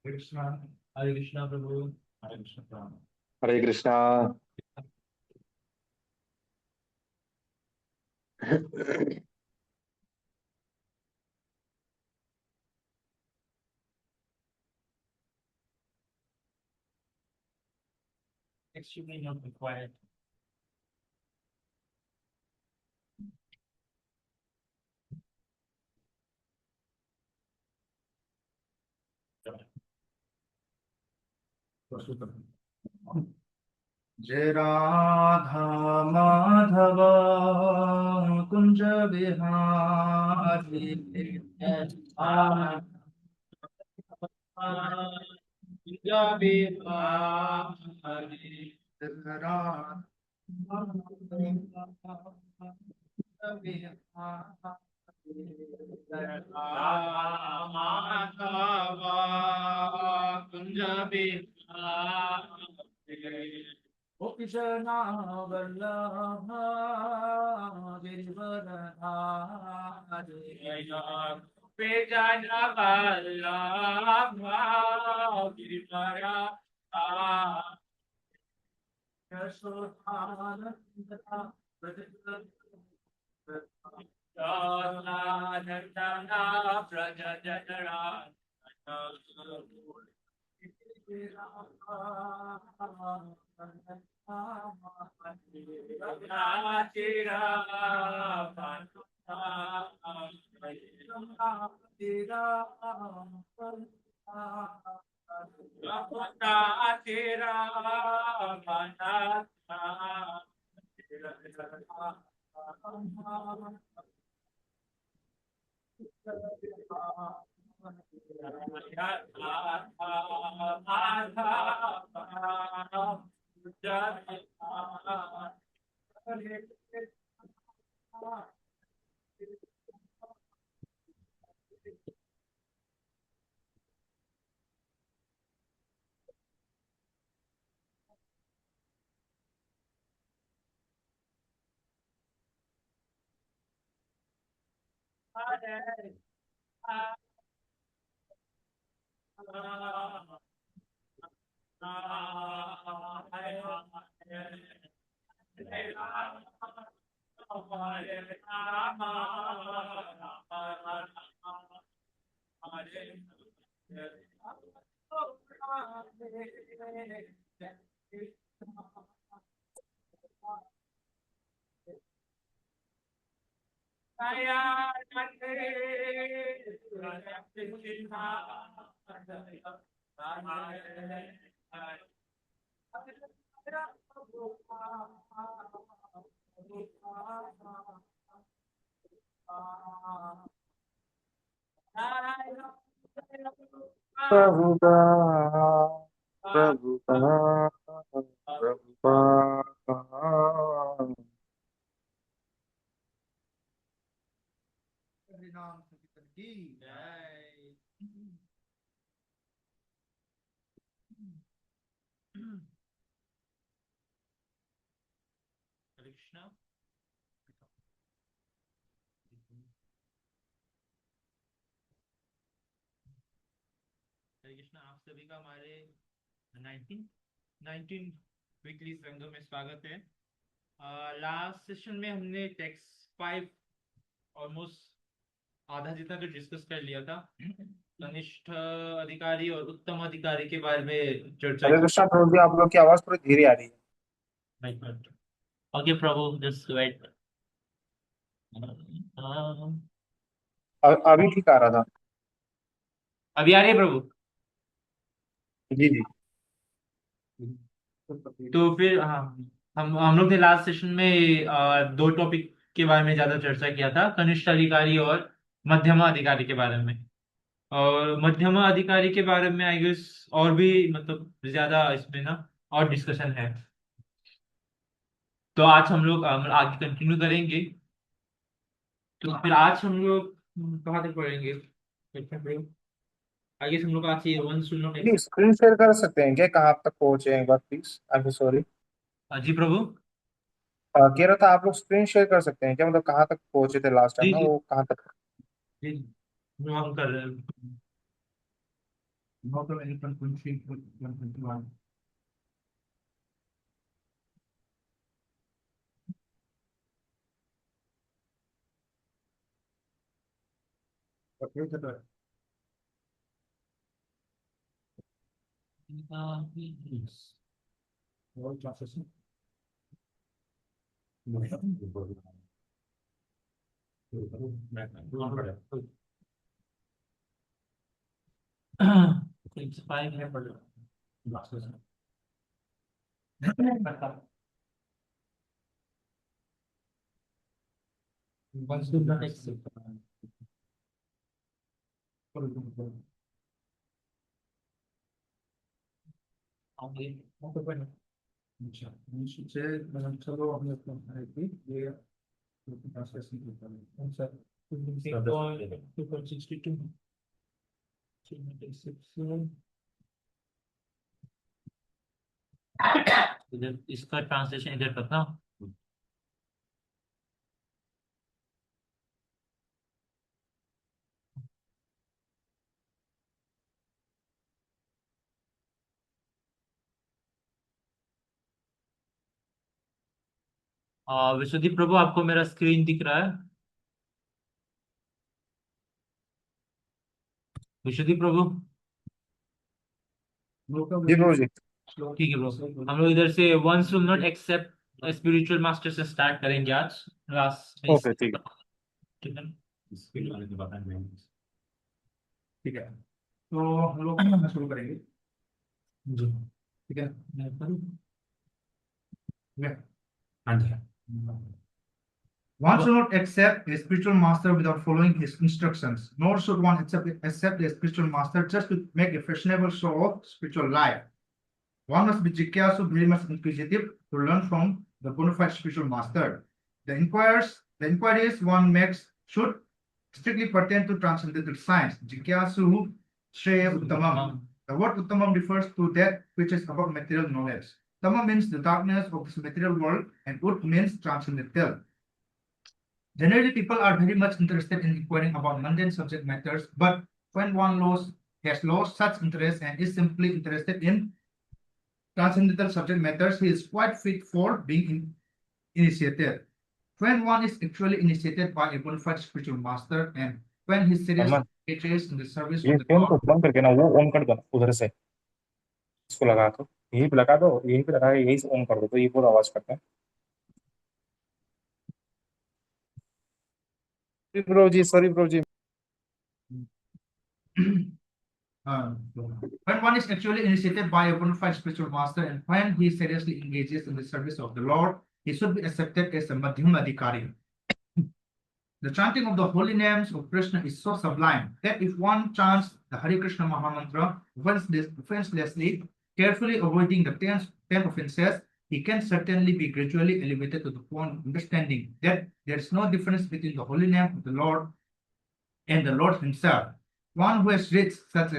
कृष्णा। हरे कृष्णा प्रभु। हरे कृष्णा प्रणाम। हरे Krishna. Extremely not required. जय राधा माधव कुंज बिहारी जय कुंज बिहारी राधा माधव कुंज बिहारी ओ कृष्णा वल्लभ गिरिवरधारी पे जाना वल्लभ गिरिवरधारी यशोदानंद प्रज जनरा तेरा प्रभुपाद प्रभुपाद प्रभुपाद। नाम संकीर्तन की जय। कृष्णा। हरे कृष्णा, आप सभी का हमारे 19 वीकली संघ में स्वागत है। लास्ट सेशन में हमने टेक्स्ट 5 ऑलमोस्ट आधा जितना तो डिस्कस कर लिया था। कनिष्ठ अधिकारी और उत्तम अधिकारी के बारे में चर्चा हरे की। कृष्णा प्रभु जी, आप लोग की आवाज थोड़ी धीरे आ रही है। ओके प्रभु, जस्ट वेट। अभी ठीक आ रहा था। अभी आ रही है प्रभु? जी जी। तो फिर हाँ, हम लोग ने लास्ट सेशन में दो टॉपिक के बारे में ज्यादा चर्चा किया था, कनिष्ठ अधिकारी और मध्यमा अधिकारी के बारे में। और मध्यमा अधिकारी के बारे में आई गेस और भी मतलब ज्यादा इसमें ना और डिस्कशन है। तो आज हम लोग आगे कंटिन्यू करेंगे। तो फिर आज हम लोग कहाँ तक पढ़ेंगे? आगे हम लोग आज ये वन सुनो। प्लीज स्क्रीन शेयर कर सकते हैं क्या, कहाँ तक पहुंचे हैं एक बार प्लीज। I am sorry. जी प्रभु। कह रहा था आप लोग स्क्रीन शेयर कर सकते हैं क्या, मतलब कहाँ तक पहुंचे थे लास्ट टाइम जी ना, जी वो कहाँ तक। जी, हम कर रहे हैं। Not of any contribution to 121. Okay, the all classes. It's five. Once do not accept. Okay. You should say, चलो हमने अपना है कि ये प्रोसेसिंग होता है सर 2.62. इधर इसका ट्रांसलेशन इधर करना. विश्वदीप प्रभु, आपको मेरा स्क्रीन दिख रहा है? विश्वदीप प्रभु. जी ब्रो जी ठीक है ब्रो, हम लोग इधर से once will not accept spiritual master से स्टार्ट करेंगे आज क्लास. ओके ठीक है ठीक है. ठीक है तो हम लोग पढ़ना शुरू करेंगे जी. ठीक है मैं करूँ? हाँ जी One should not accept a spiritual master without following his instructions, nor should one accept a spiritual master just to make a fashionable show of spiritual life. One must be jikyasu, very much inquisitive, to learn from the bona fide spiritual master. The inquiries one makes should strictly pertain to transcendental science. Jikyasu Shreya Uttamam. The word Uttamam refers to that which is above material knowledge. Tama means the darkness of this material world, and Ut means transcendental. Generally, people are very much interested in inquiring about mundane subject matters, but when one has lost such interest and is simply interested in transcendental subject matters, he is quite fit for being initiated. When one is actually initiated by a bona fide spiritual master, and when he seriously engages in the service ये of the fan को Lord, बंद करके ना वो on कर दो उधर से इसको लगा दो यहीं पे लगा दो यहीं पे लगा के यहीं से ऑन कर दो तो ये बहुत आवाज करता है bro ji sorry bro ji when one is actually initiated by a bona fide spiritual master, and when he seriously engages in the service of the Lord, he should be accepted as a Madhyam Adhikari. The chanting of the holy names of Krishna is so sublime that if one chants the Hare Krishna Mahamantra offenselessly, carefully avoiding the 10 offenses, he can certainly be gradually elevated to the point of understanding that there is no difference between the holy name of the Lord and the Lord himself. One who has reached such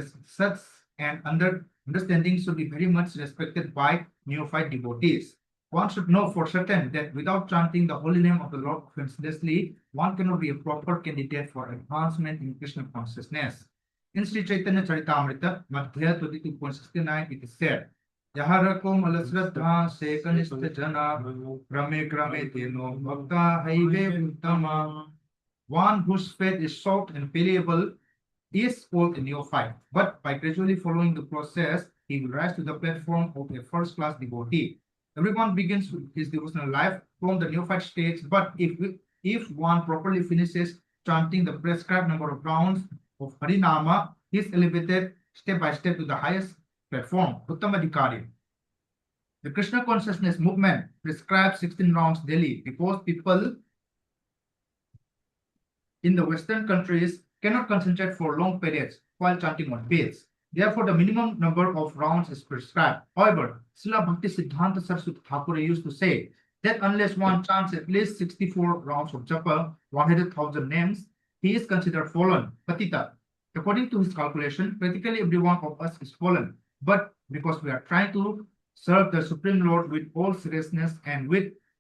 an understanding should be very much respected by neophyte devotees. One should know for certain that without chanting the holy name of the Lord offenselessly, one cannot be a proper candidate for advancement in Krishna consciousness. In Sri Chaitanya Charitamrita, Madhya 22.69, it is said, Yaharakom alasraddha se kanishta jana krame krame teno bhakta haive uttama. One whose faith is short and pitiable is called a neophyte, but by gradually following the process, he will rise to the platform of a first-class devotee. Everyone begins his devotional life from the neophyte stage, but if one properly finishes chanting the prescribed number of rounds of Harinama, he is elevated step by step to the highest platform, Uttamadhikari. The Krishna consciousness movement prescribes 16 rounds daily because people in the Western countries cannot concentrate for long periods while chanting on beads. Therefore, the minimum number of rounds is prescribed. However, Srila Bhakti Siddhanta Saraswati Thakur used to say that unless one chants at least 64 rounds of japa, 100,000 names, he is considered fallen, patita. According to his calculation, practically every one of us is fallen. But because we are trying to serve the Supreme Lord with all seriousness and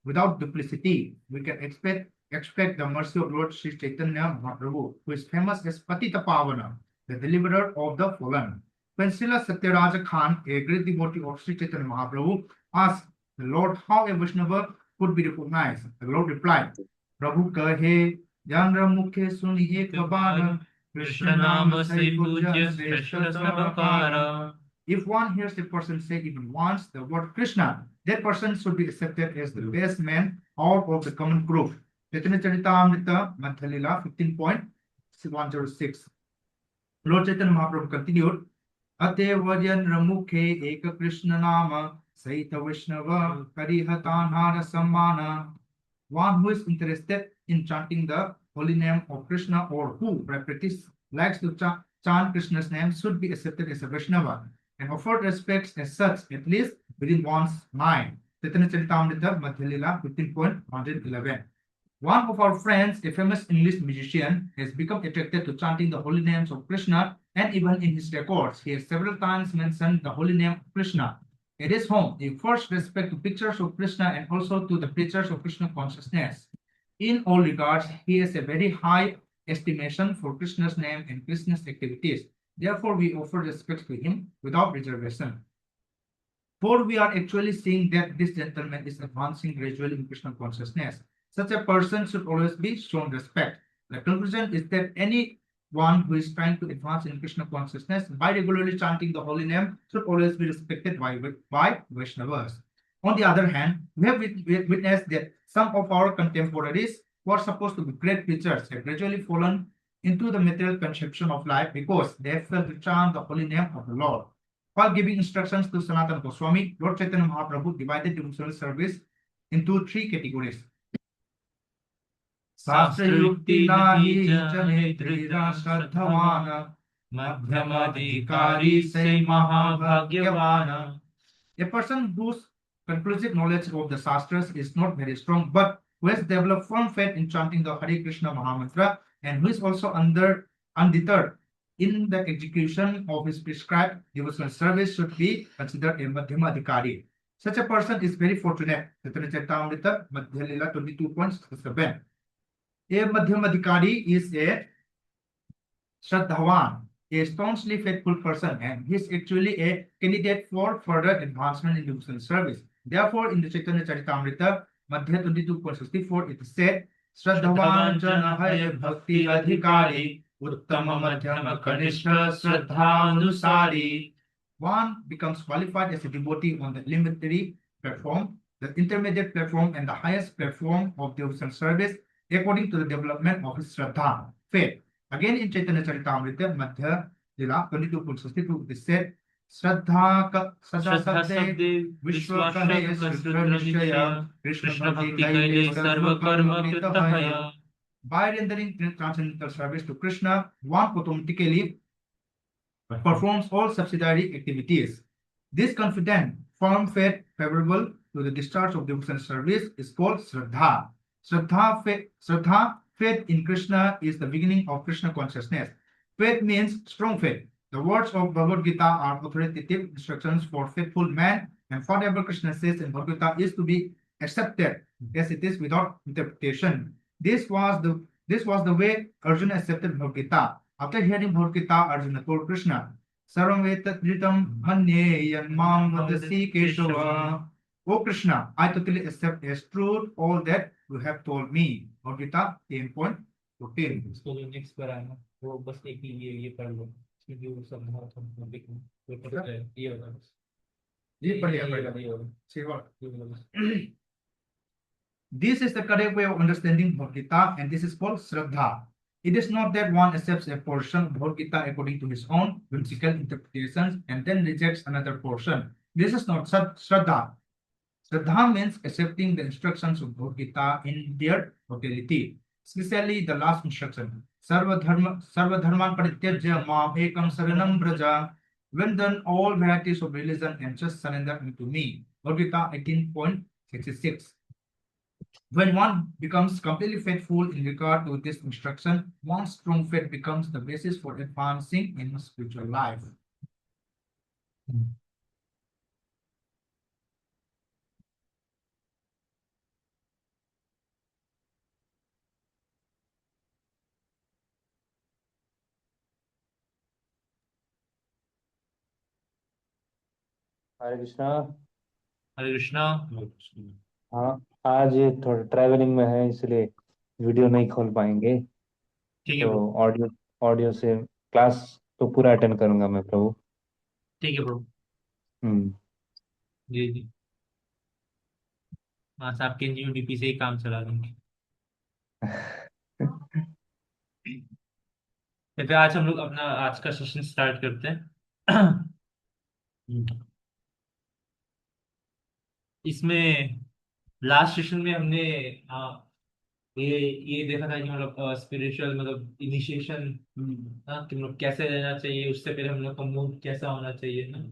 without duplicity, we can expect the mercy of Lord Sri Chaitanya Mahaprabhu, who is famous as Patita Pavana, the deliverer of the fallen. When Srila Satyaraja Khan, a great devotee of Sri Chaitanya Mahaprabhu, asked the Lord how a Vaishnava could be recognized, the Lord replied, Prabhu kahe, Jandra mukhe suniye kabara, Krishna naam sai puja sreshta sabakara. If one hears a person say even once the word Krishna, that person should be accepted as the best man out of the common group. Chaitanya Charitamrita, Madhya Lila, 15.106. Lord Chaitanya Mahaprabhu continued, Ateva Jandra mukhe eka Krishna nama, Saita Vaishnava Karihatanhara Sammana. One who is interested in chanting the holy name of Krishna or who by practice likes to chant Krishna's name should be accepted as a Vaishnava and offered respects as such, at least within one's mind. Chaitanya Charitamrita, Madhya Lila, 15.111. One of our friends, a famous English musician, has become attracted to chanting the holy names of Krishna, and even in his records, he has several times mentioned the holy name of Krishna. At his home, he first respect to pictures of Krishna and also to the preachers of Krishna consciousness. In all regards, he has a very high estimation for Krishna's name and Krishna's activities. Therefore, we offer respect to him without reservation. For we are actually seeing that this gentleman is advancing gradually in Krishna consciousness. Such a person should always be shown respect. The conclusion is that anyone who is trying to advance in Krishna consciousness by regularly chanting the holy name should always be respected by Vaishnavas. On the other hand, we have witnessed that some of our contemporaries who are supposed to be great preachers have gradually fallen into the material conception of life because they have failed to chant the holy name of the Lord. While giving instructions to Sanatana Goswami, Lord Chaitanya Mahaprabhu divided devotional service into three categories. Sastrayukti nahi jane trira shraddhavana, madhyamadhikari say mahabhagyavana. A person whose conclusive knowledge of the Shastras is not very strong, but who has developed firm faith in chanting the Hare Krishna Mahamantra and who is also undeterred in the execution of his prescribed devotional service should be considered a Madhyamadhikari. Such a person is very fortunate. Chaitanya Charitamrita, Madhya Lila 22.7. A Madhyamadhikari is a Shraddhavan, a staunchly faithful person, and he is actually a candidate for further advancement in devotional service. Therefore, in the Chaitanya Charitamrita, Madhya 22.64, it is said, Shraddhavan jana hai bhakti adhikari, uttama madhyama kanishta shraddhanusari. One becomes qualified as a devotee on the elementary platform, the intermediate platform, and the highest platform of devotional service according to the development of his Shraddha, faith. Again in Chaitanya Charitamrita, Madhya Lila 22.62, it is said, Shraddha Sadde Vishwa Kahe Sutra Nishaya Krishna Bhakti Kaile Sarva Karma Kritahaya. By rendering transcendental service to Krishna, one automatically performs all subsidiary activities. This confident, firm faith favorable to the discharge of devotional service is called Shraddha. Shraddha, faith in Krishna is the beginning of Krishna consciousness. Faith means strong faith. The words of Bhagavad Gita are authoritative instructions for faithful man, and whatever Krishna says in Bhagavad Gita is to be accepted as it is without interpretation. This was the way Arjuna accepted Bhagavad Gita. After hearing Bhagavad Gita, Arjuna told Krishna, Sarvam etat bhanye yanmam vadasi Keshava. O Krishna, I totally accept as truth all that you have told me. Bhagavad Gita 10.14. इसको जो next पर आना वो बस एक ही ये पढ़ लो क्योंकि वो सब बहुत हम लिख वो पढ़ रहे हैं ये होगा बस ये पढ़िए ये होगा See what? ये होगा बस This is the correct way of understanding Bhagavad Gita, and this is called Shraddha. It is not that one accepts a portion of Bhagavad Gita according to his own whimsical interpretations and then rejects another portion. This is not Shraddha. Shraddha means accepting the instructions of Bhagavad Gita in their totality, especially the last instruction. Sarva dharman parityajya mam ekam saranam braja. When done all varieties of religion and just surrender unto me. Bhagavad Gita 18.66. When one becomes completely faithful in regard to this instruction, one's strong faith becomes the basis for advancing in spiritual life. हरे कृष्णा। हरे कृष्णा। हाँ, आज थोड़ा travelling में है इसलिए video नहीं खोल पाएंगे। ठीक है तो ब्रो। ऑडियो ऑडियो से क्लास तो पूरा अटेंड करूंगा मैं प्रभु। ठीक है ब्रो। हम्म। जी जी। हाँ, आपके न्यू डीपी से ही काम चला देंगे। तो फिर आज हम लोग अपना आज का सेशन स्टार्ट करते हैं। इसमें लास्ट सेशन में हमने ये देखा था कि मतलब स्पिरिचुअल मतलब इनिशिएशन कि मतलब कैसे रहना चाहिए, उससे पहले हम लोग का मूड कैसा होना चाहिए ना।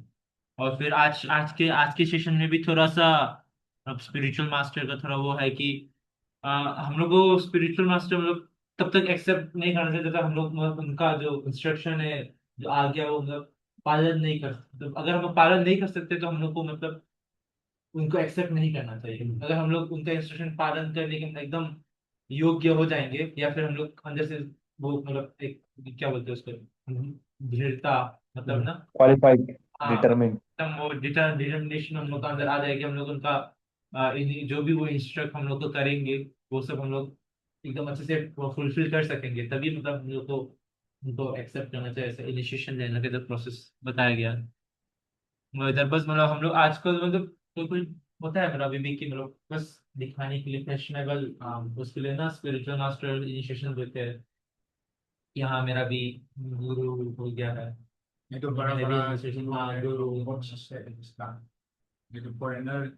और फिर आज के सेशन में भी थोड़ा सा अब स्पिरिचुअल मास्टर का थोड़ा वो है कि हम लोग को स्पिरिचुअल मास्टर मतलब तब तक एक्सेप्ट नहीं करना चाहिए जब तक हम लोग मतलब उनका जो इंस्ट्रक्शन है, जो आ गया वो मतलब पालन नहीं कर सकते। तो अगर हम पालन नहीं कर सकते तो हम लोग को मतलब उनको एक्सेप्ट नहीं करना चाहिए। अगर हम लोग उनका इंस्ट्रक्शन पालन करने के एकदम योग्य हो जाएंगे, या फिर हम लोग अंदर से वो मतलब एक क्या बोलते हैं उसको, दृढ़ता मतलब ना। क्वालिफाइड, हाँ, डिटरमिन। एकदम वो डिटर्मिनेशन हम लोग का अंदर आ जाएगी। हम लोग उनका जो भी वो इंस्ट्रक्ट हम लोग को करेंगे वो सब हम लोग एकदम अच्छे से फुलफिल कर सकेंगे। तभी मतलब हम लोग को उनको एक्सेप्ट करना चाहिए, ऐसे इनिशिएशन लेने का जो प्रोसेस बताया गया है। इधर बस मतलब हम लोग आजकल मतलब कोई कोई होता है मतलब अभी भी कि मतलब बस दिखाने के लिए फैशनेबल, उसके लिए ना स्पिरिचुअल मास्टर इनिशिएशन देते हैं कि हाँ मेरा भी गुरु हो गया है। ये तो बड़ा मैंने भी बड़ा इनिशिएशन, गुरु हाँ है, गुरु। तो बहुत शिष्य है इसका। ये तो फॉरेनर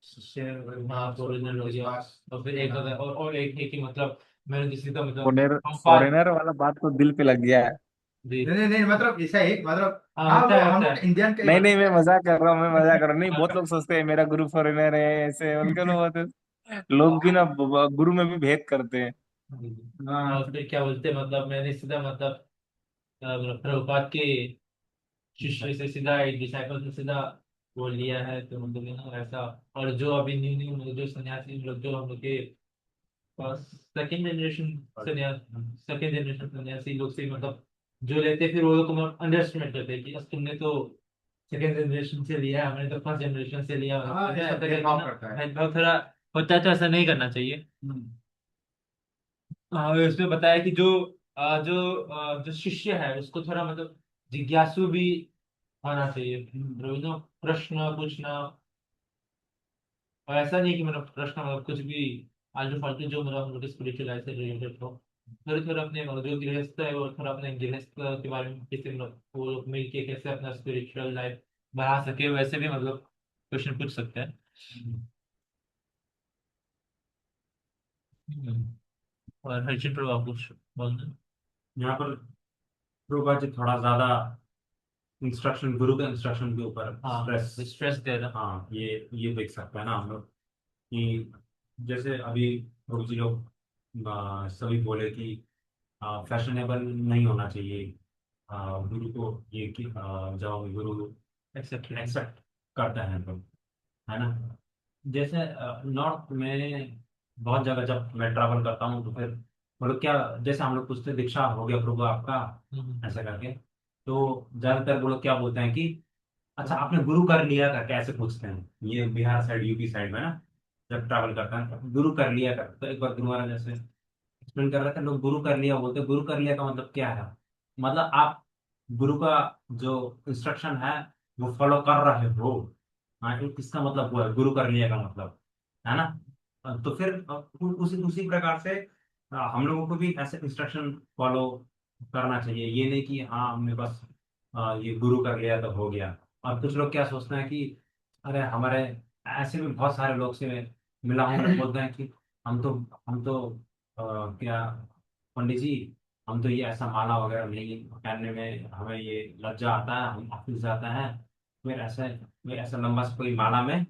शिष्य हाँ है, सब फॉरेनर गुरु हो के गया। पास। और फिर एक होता है और एक है कि मतलब मैंने किसी का मतलब फॉरेनर हम पास। फॉरेनर वाला बात तो दिल पे लग गया है। जी। नहीं नहीं नहीं, मतलब ऐसा ही मतलब। हाँ हाँ, होता वो है हम होता लोग है। इंडियन का ही नहीं नहीं, मतलब। मैं मजाक कर रहा हूँ, मैं मजाक कर रहा हूँ। नहीं, बहुत लोग सोचते हैं मेरा गुरु फॉरेनर है, ऐसे उनके लोग होते हैं। लोग भी ना गुरु में भी भेद करते हैं। हाँ, और फिर क्या बोलते हैं मतलब मैंने सीधा मतलब मतलब प्रभुपाद के शिष्य से सीधा एक डिसाइपल से सीधा वो लिया है। तो मतलब है ना ऐसा। और जो अभी न्यू न्यू जो सन्यासी लोग जो हम लोग के सेकेंड जनरेशन सन्यास सेकेंड जनरेशन सन्यासी लोग से मतलब जो लेते फिर वो लोग को मतलब अंडरस्टिमेट करते हैं कि "बस तुमने तो सेकेंड जनरेशन से लिया, हमने तो फर्स्ट जनरेशन से लिया"। हाँ, मतलब ऐसा ऐसा करके भेदभाव ना करता है। भेदभाव थोड़ा होता है, तो ऐसा नहीं करना चाहिए। हाँ, उसमें बताया कि जो शिष्य है उसको थोड़ा मतलब जिज्ञासु भी होना चाहिए। प्रश्न पूछना। और ऐसा नहीं कि मतलब प्रश्न मतलब कुछ भी आलतू फालतू जो मतलब हम लोग स्पिरिचुअल लाइफ से रिलेटेड हो। थोड़े थोड़ा अपने मतलब जो गृहस्थ है वो थोड़ा अपने गृहस्थ के बारे में कैसे मतलब वो लोग मिल के कैसे अपना स्पिरिचुअल लाइफ बढ़ा सके, वैसे भी मतलब क्वेश्चन पूछ सकते हैं। और हर्षित प्रभाव कुछ बोलना। यहाँ पर प्रोबा जी थोड़ा ज्यादा इंस्ट्रक्शन, गुरु का इंस्ट्रक्शन के ऊपर हाँ स्ट्रेस। स्ट्रेस दे रहा। हाँ, ये देख सकते हैं ना हम लोग कि जैसे अभी गुरु जी लोग सभी बोले कि फैशनेबल नहीं होना चाहिए। गुरु को ये कि जब गुरु एक्सेप्ट। एक्सेप्ट करते हैं तो, है ना। जैसे नॉर्थ में बहुत जगह जब मैं ट्रैवल करता हूँ तो फिर मतलब क्या, जैसे हम लोग पूछते दीक्षा हो गया प्रभु आपका, ऐसा करके। तो ज्यादातर वो लोग क्या बोलते हैं कि अच्छा आपने गुरु कर लिया करके ऐसे पूछते हैं। ये बिहार साइड, यूपी साइड में ना जब ट्रैवल करते हैं तो गुरु कर लिया कर। तो एक बार गुरु महाराज जैसे एक्सप्लेन कर रहे थे, लोग गुरु कर लिया बोलते। गुरु कर लिया का मतलब क्या है? मतलब आप गुरु का जो इंस्ट्रक्शन है वो फॉलो कर रहे हो। हाँ, इसका मतलब वो है गुरु कर लिया का मतलब, है ना। तो फिर उसी उसी प्रकार से हम लोगों को भी ऐसे इंस्ट्रक्शन फॉलो करना चाहिए। ये नहीं कि हाँ हमने बस ये गुरु कर लिया तो हो गया। और कुछ लोग क्या सोचते हैं कि अरे हमारे ऐसे भी बहुत सारे लोग से मिला हूँ, वो बोलते हैं कि हम तो क्या पंडित जी, हम तो ये ऐसा माला वगैरह नहीं पहनने में हमें ये लज्जा आता है, हम ऑफिस जाते हैं फिर ऐसा लंबा सा कोई माला में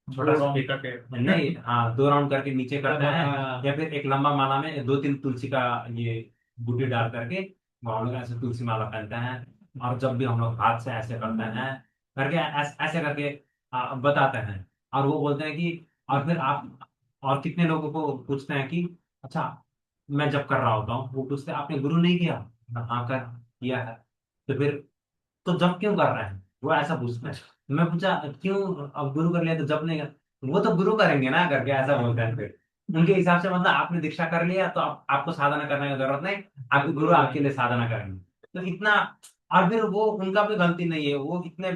छोटा दो सा राउंड करके। नहीं, हाँ, 2 राउंड करके नीचे करते लगभग हैं। हाँ। या फिर एक लंबा माला में 2-3 तुलसी का ये बूटी डाल करके वो हम लोग ऐसे तुलसी माला पहनते हैं। और जब भी हम लोग हाथ से ऐसे करते हैं करके ऐसे करके बताते हैं। और वो बोलते हैं कि और फिर आप और कितने लोगों को पूछते हैं कि अच्छा, मैं जब कर रहा होता हूँ वो पूछते हैं आपने गुरु नहीं किया? हाँ कर किया है। तो फिर तो जब क्यों कर रहे हैं, वो ऐसा पूछते हैं। मैं पूछा क्यों, अब गुरु कर लिया तो जप नहीं कर, वो तो गुरु करेंगे ना करके ऐसा बोलते हैं फिर। उनके हिसाब से मतलब आपने दीक्षा कर लिया तो आपको साधना करने की जरूरत नहीं, आपके गुरु आपके लिए साधना करेंगे। तो इतना, और फिर वो उनका भी गलती नहीं है, वो इतने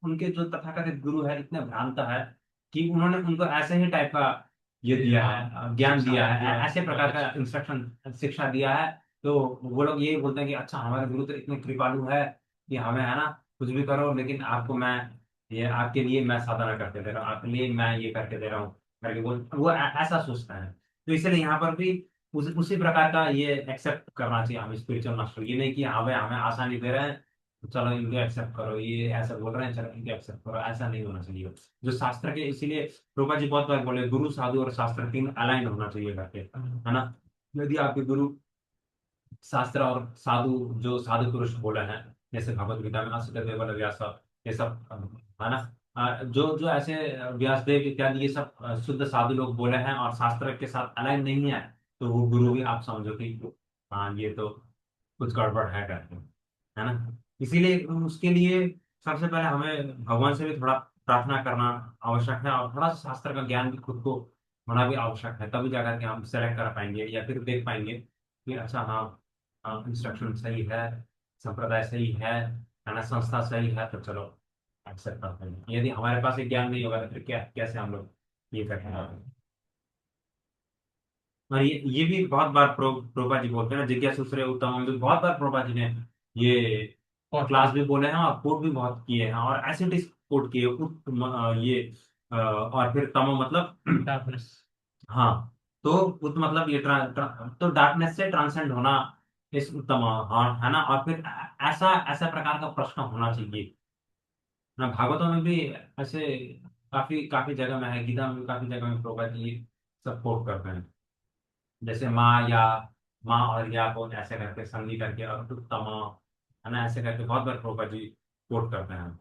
उनके जो तथाकथित गुरु है इतने भ्रांत है कि उन्होंने उनको ऐसे ही टाइप का ये दिया है, ज्ञान दिया है, ऐसे प्रकार का इंस्ट्रक्शन शिक्षा दिया है। तो वो लोग यही बोलते हैं कि अच्छा हमारे गुरु तो इतने कृपालु है कि हमें है ना कुछ भी करो, लेकिन आपको मैं ये आपके लिए मैं साधना करके दे रहा हूँ, आपके लिए मैं ये करके दे रहा हूँ करके वो ऐसा सोचता है। तो इसलिए यहाँ पर भी उसी प्रकार का ये एक्सेप्ट करना चाहिए हमें स्पिरिचुअल मास्टर, ये नहीं कि हाँ भाई हमें आसानी दे रहे हैं तो चलो इनको एक्सेप्ट करो, ये ऐसा बोल रहे हैं चलो इनको एक्सेप्ट करो, ऐसा नहीं होना चाहिए। जो शास्त्र के, इसीलिए प्रभुपाद जी बहुत बार बोले गुरु साधु और शास्त्र तीन अलाइन होना चाहिए करके, है ना। यदि आपके गुरु शास्त्र और साधु, जो साधु पुरुष बोले हैं जैसे भगवत गीता में असुदेव व्यास, ये सब है ना, जो जो ऐसे व्यासदेव इत्यादि ये सब शुद्ध साधु लोग बोले हैं और शास्त्र के साथ अलाइन नहीं है, तो वो गुरु भी आप समझो कि हाँ ये तो कुछ गड़बड़ है करके, है ना। इसीलिए उसके लिए सबसे पहले हमें भगवान से भी थोड़ा प्रार्थना करना आवश्यक है, और थोड़ा सा शास्त्र का ज्ञान भी खुद को होना भी आवश्यक है, तभी जाकर के हम सेलेक्ट कर पाएंगे या फिर देख पाएंगे कि अच्छा हाँ इंस्ट्रक्शन सही है, संप्रदाय सही है ना, संस्था सही है, तो चलो एक्सेप्ट करते हैं। यदि हमारे पास ये ज्ञान नहीं होगा तो फिर क्या कैसे हम लोग ये करेंगे। और ये भी बहुत बार प्रोपा जी बोलते हैं ना, जिज्ञासु श्रेय उत्तम भी बहुत बार प्रोपा जी ने ये क्लास भी बोले हैं और कोट भी बहुत किए हैं, और एसिडिस कोट किए ये और फिर तमो मतलब डार्कनेस। हाँ, तो उत मतलब ये तो डार्कनेस से ट्रांसेंड होना इस उत्तम, हाँ है ना। और फिर ऐसा ऐसा प्रकार का प्रश्न होना चाहिए ना। भागवतों में भी ऐसे काफी काफी जगह में है, गीता में भी काफी जगह में प्रभुपाद जी सब कोट करते हैं, जैसे माँ या माँ और या को ऐसे करके संधि करके और उत्तम, है ना, ऐसे करके बहुत बार प्रभुपाद जी कोट करते हैं।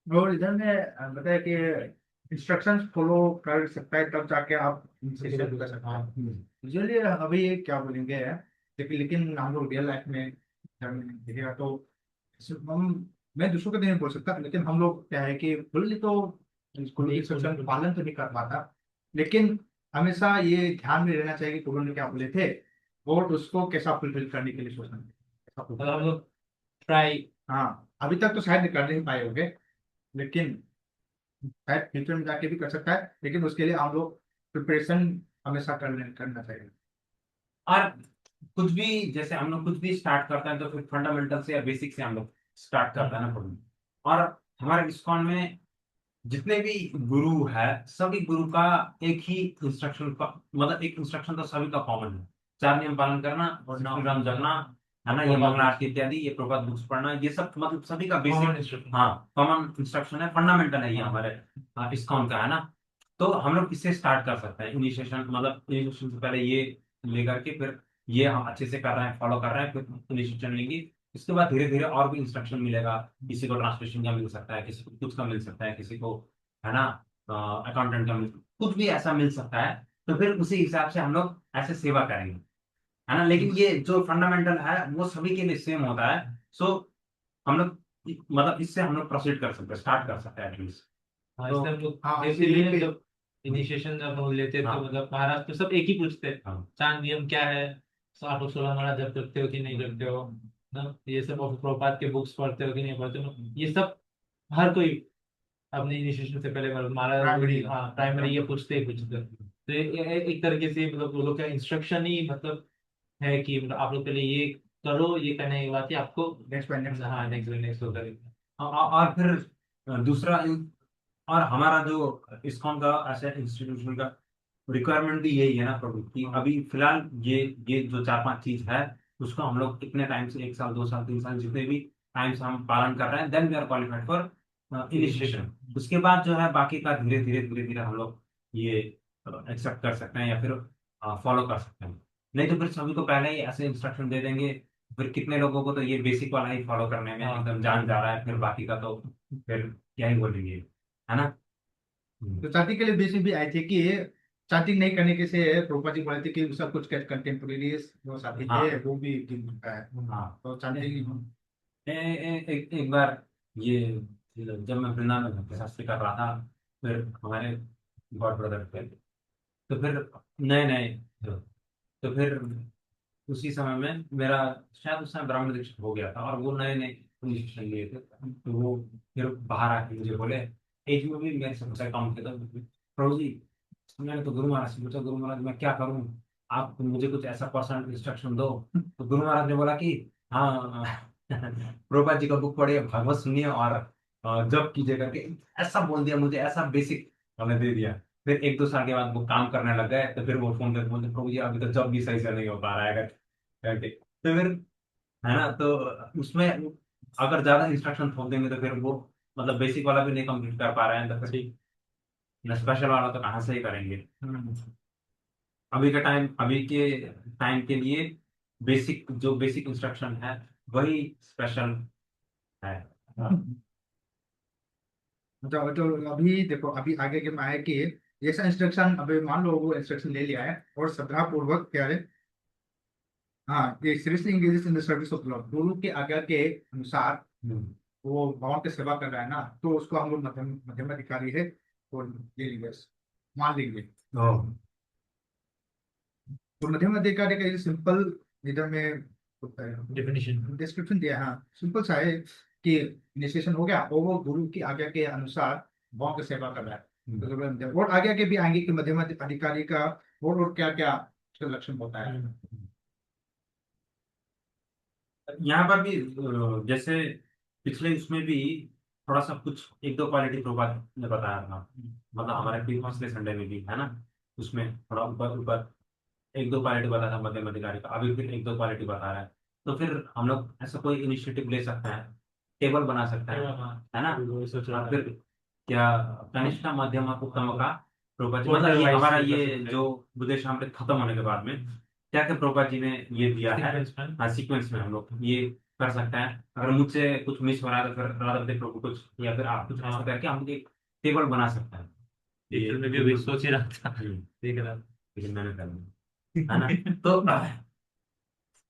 और इधर में बताया कि इंस्ट्रक्शंस फॉलो कर सकता है तब जाके आप इनसे शुरू कर सकते हैं। यूजुअली अभी ये क्या बोलेंगे लेकिन लेकिन हम लोग रियल लाइफ में जब देखेगा तो हम, मैं दूसरों को नहीं बोल सकता, लेकिन हम लोग क्या है कि फुल्ली तो गुरु की इंस्ट्रक्शन पालन तो नहीं कर पाता, लेकिन हमेशा ये ध्यान में रहना चाहिए कि गुरु ने क्या बोले थे और उसको कैसा फुलफिल करने के लिए सोचना चाहिए, कैसा मतलब fulfill हम करना। लोग ट्राई। हाँ, अभी तक तो शायद कर नहीं पाए होंगे, लेकिन शायद फ्यूचर में जाके भी कर सकता है, लेकिन उसके लिए हम लोग प्रिपरेशन हमेशा करना चाहिए। और कुछ भी जैसे हम लोग कुछ भी स्टार्ट करते हैं तो फिर फंडामेंटल से या बेसिक से हम लोग स्टार्ट करते हैं ना पढ़ना। और हमारे इस्कॉन में जितने भी गुरु है, सभी गुरु का एक ही इंस्ट्रक्शन का मतलब एक इंस्ट्रक्शन तो सभी का कॉमन है, चार नियम पालन करना और नाम राम जपना, है ना, ये मंगला आरती इत्यादि, ये प्रभात बुक्स पढ़ना, ये सब मतलब सभी का बेसिक, हाँ कॉमन इंस्ट्रक्शन है, फंडामेंटल है ये हमारे इस्कॉन का, है ना। तो हम लोग इससे स्टार्ट कर सकते हैं इनिशिएशन, मतलब इनिशिएशन से पहले ये लेकर के फिर ये हम अच्छे से कर रहे हैं, फॉलो कर रहे हैं, फिर इनिशिएशन लेंगे। इसके बाद धीरे धीरे और भी इंस्ट्रक्शन मिलेगा, किसी को ट्रांसलेशन का मिल सकता है, किसी को कुछ का मिल सकता है, किसी को है ना अकाउंटेंट का मिल, कुछ भी ऐसा मिल सकता है। तो फिर उसी हिसाब से हम लोग ऐसे सेवा करेंगे, है ना। लेकिन ये जो फंडामेंटल है वो सभी के लिए सेम होता है। सो हम लोग मतलब इससे हम लोग प्रोसीड कर सकते हैं, स्टार्ट कर सकते हैं एटलीस्ट। हाँ, तो इसलिए हम लोग हाँ, जैसे इसीलिए भी जब इनिशिएशन जब हम लेते हाँ तो मतलब महाराज तो सब एक ही पूछते हैं, हाँ चांद नियम क्या है, तो आप लोग 16 माला जब करते हो कि नहीं करते हो ना, ये सब और प्रभुपाद के बुक्स पढ़ते हो कि नहीं पढ़ते हो, ये सब हर कोई अपने इनिशिएशन से पहले मतलब महाराज प्राइमरी हाँ प्राइमरी ये पूछते ही पूछते हैं। तो एक तरीके से मतलब वो लोग का इंस्ट्रक्शन ही मतलब है कि मतलब आप लोग के लिए ये करो, ये करने के बाद ही आपको नेक्स्ट बाय नेक्स्ट। हाँ नेक्स्ट नेक्स्ट होता है। और फिर दूसरा और हमारा जो इस्कॉन का ऐसे इंस्टीट्यूशन का रिक्वायरमेंट भी यही है ना प्रभु, कि अभी फिलहाल ये जो चार पांच चीज है उसको हम लोग कितने टाइम से, 1 साल 2 साल 3 साल जितने भी टाइम से हम पालन कर रहे हैं, then we are qualified for initiation. उसके बाद जो है बाकी का धीरे धीरे हम लोग ये एक्सेप्ट कर सकते हैं या फिर फॉलो कर सकते हैं। नहीं तो फिर सभी को पहले ही ऐसे इंस्ट्रक्शन दे देंगे, फिर कितने लोगों को तो ये बेसिक वाला ही फॉलो करने में हाँ। एकदम जान जा रहा है, फिर बाकी का तो फिर क्या ही बोलेंगे, है ना। तो चार्टिंग के लिए बेसिक भी आए थे कि चार्टिंग नहीं करने के से प्रभुपाद जी बोले थे कि सब कुछ कंटेम्प्रेरी जो साथी हाँ थे वो भी ठीक होता है, हाँ तो चार्टिंग एक बार ये जब मैं वृंदावन में भक्ति शास्त्री कर रहा था, फिर हमारे गॉड ब्रदर थे, तो फिर नए नए थे। तो फिर उसी समय में मेरा शायद उस समय ब्राह्मण दीक्षित हो गया था, और वो नए नए इंजेक्शन लिए थे, तो वो फिर बाहर आके मुझे बोले, एज में भी मेरे से ऊंचा काम किया था, प्रभु जी। मैंने तो गुरु महाराज से पूछा, गुरु महाराज मैं क्या करूं, आप मुझे कुछ ऐसा पर्सनल इंस्ट्रक्शन दो। तो गुरु महाराज ने बोला कि हाँ, प्रभुपाद जी का बुक पढ़िए, भागवत सुनिए, और जप कीजिए करके ऐसा बोल दिया मुझे, ऐसा बेसिक उन्होंने दे दिया। फिर एक दो साल के बाद वो काम करने लग गए, तो फिर वो फोन करके बोलते, प्रभु जी अभी तो जब भी सही से नहीं हो पा रहा है करके। तो फिर है ना, तो उसमें अगर ज्यादा इंस्ट्रक्शन थोप देंगे तो फिर वो मतलब बेसिक वाला भी नहीं कंप्लीट कर पा रहे हैं, तो फिर स्पेशल वाला तो कहाँ से ही करेंगे। अभी के टाइम के लिए बेसिक, जो बेसिक इंस्ट्रक्शन है वही स्पेशल है। तो अभी देखो, अभी आगे के में आए कि जैसा इंस्ट्रक्शन, अभी मान लो वो इंस्ट्रक्शन ले लिया है और श्रद्धा पूर्वक क्या है, हाँ, ये seriously engages in the service of Lord, गुरु के आज्ञा के अनुसार हम्म। वो भगवान की सेवा कर रहा है ना, तो उसको हम लोग मध्यम अधिकारी है, तो ले लेंगे, मान लेंगे। तो तो मध्यम अधिकारी का ये सिंपल इधर में डेफिनेशन। डिस्क्रिप्शन दिया है, हाँ, सिंपल सा है कि इनिशिएशन हो गया और वो गुरु की आज्ञा के अनुसार भगवान की सेवा कर रहा है। तो और आज्ञा के भी आएंगे कि मध्यम अधिकारी का और क्या क्या लक्षण होता है। यहाँ पर भी जैसे पिछले उसमें भी थोड़ा सा कुछ एक दो क्वालिटी प्रभात ने बताया था, मतलब हमारे पिछले संडे में भी है ना, उसमें थोड़ा ऊपर ऊपर एक दो क्वालिटी बताया था मध्यम अधिकारी का, अभी फिर एक दो क्वालिटी बता रहा है। तो फिर हम लोग ऐसा कोई इनिशिएटिव ले सकते हैं, टेबल बना सकते हैं, है ना। और फिर क्या कनिष्ठ मध्यम और उत्तम का प्रभुपाद जी, मतलब ये हमारा ये जो बुद्धेशामृत खत्म होने के बाद में क्या क्या प्रभुपाद जी ने ये दिया है, हाँ सीक्वेंस में हम लोग ये कर सकते हैं। अगर मुझसे कुछ मिस हो रहा है तो फिर राधा प्रभु कुछ, या फिर आप कुछ ऐसा करके हम लोग एक टेबल बना सकते हैं। ये मैं भी वही सोच ही रहा था, देख रहा लेकिन मैंने कर लिया, है ना। तो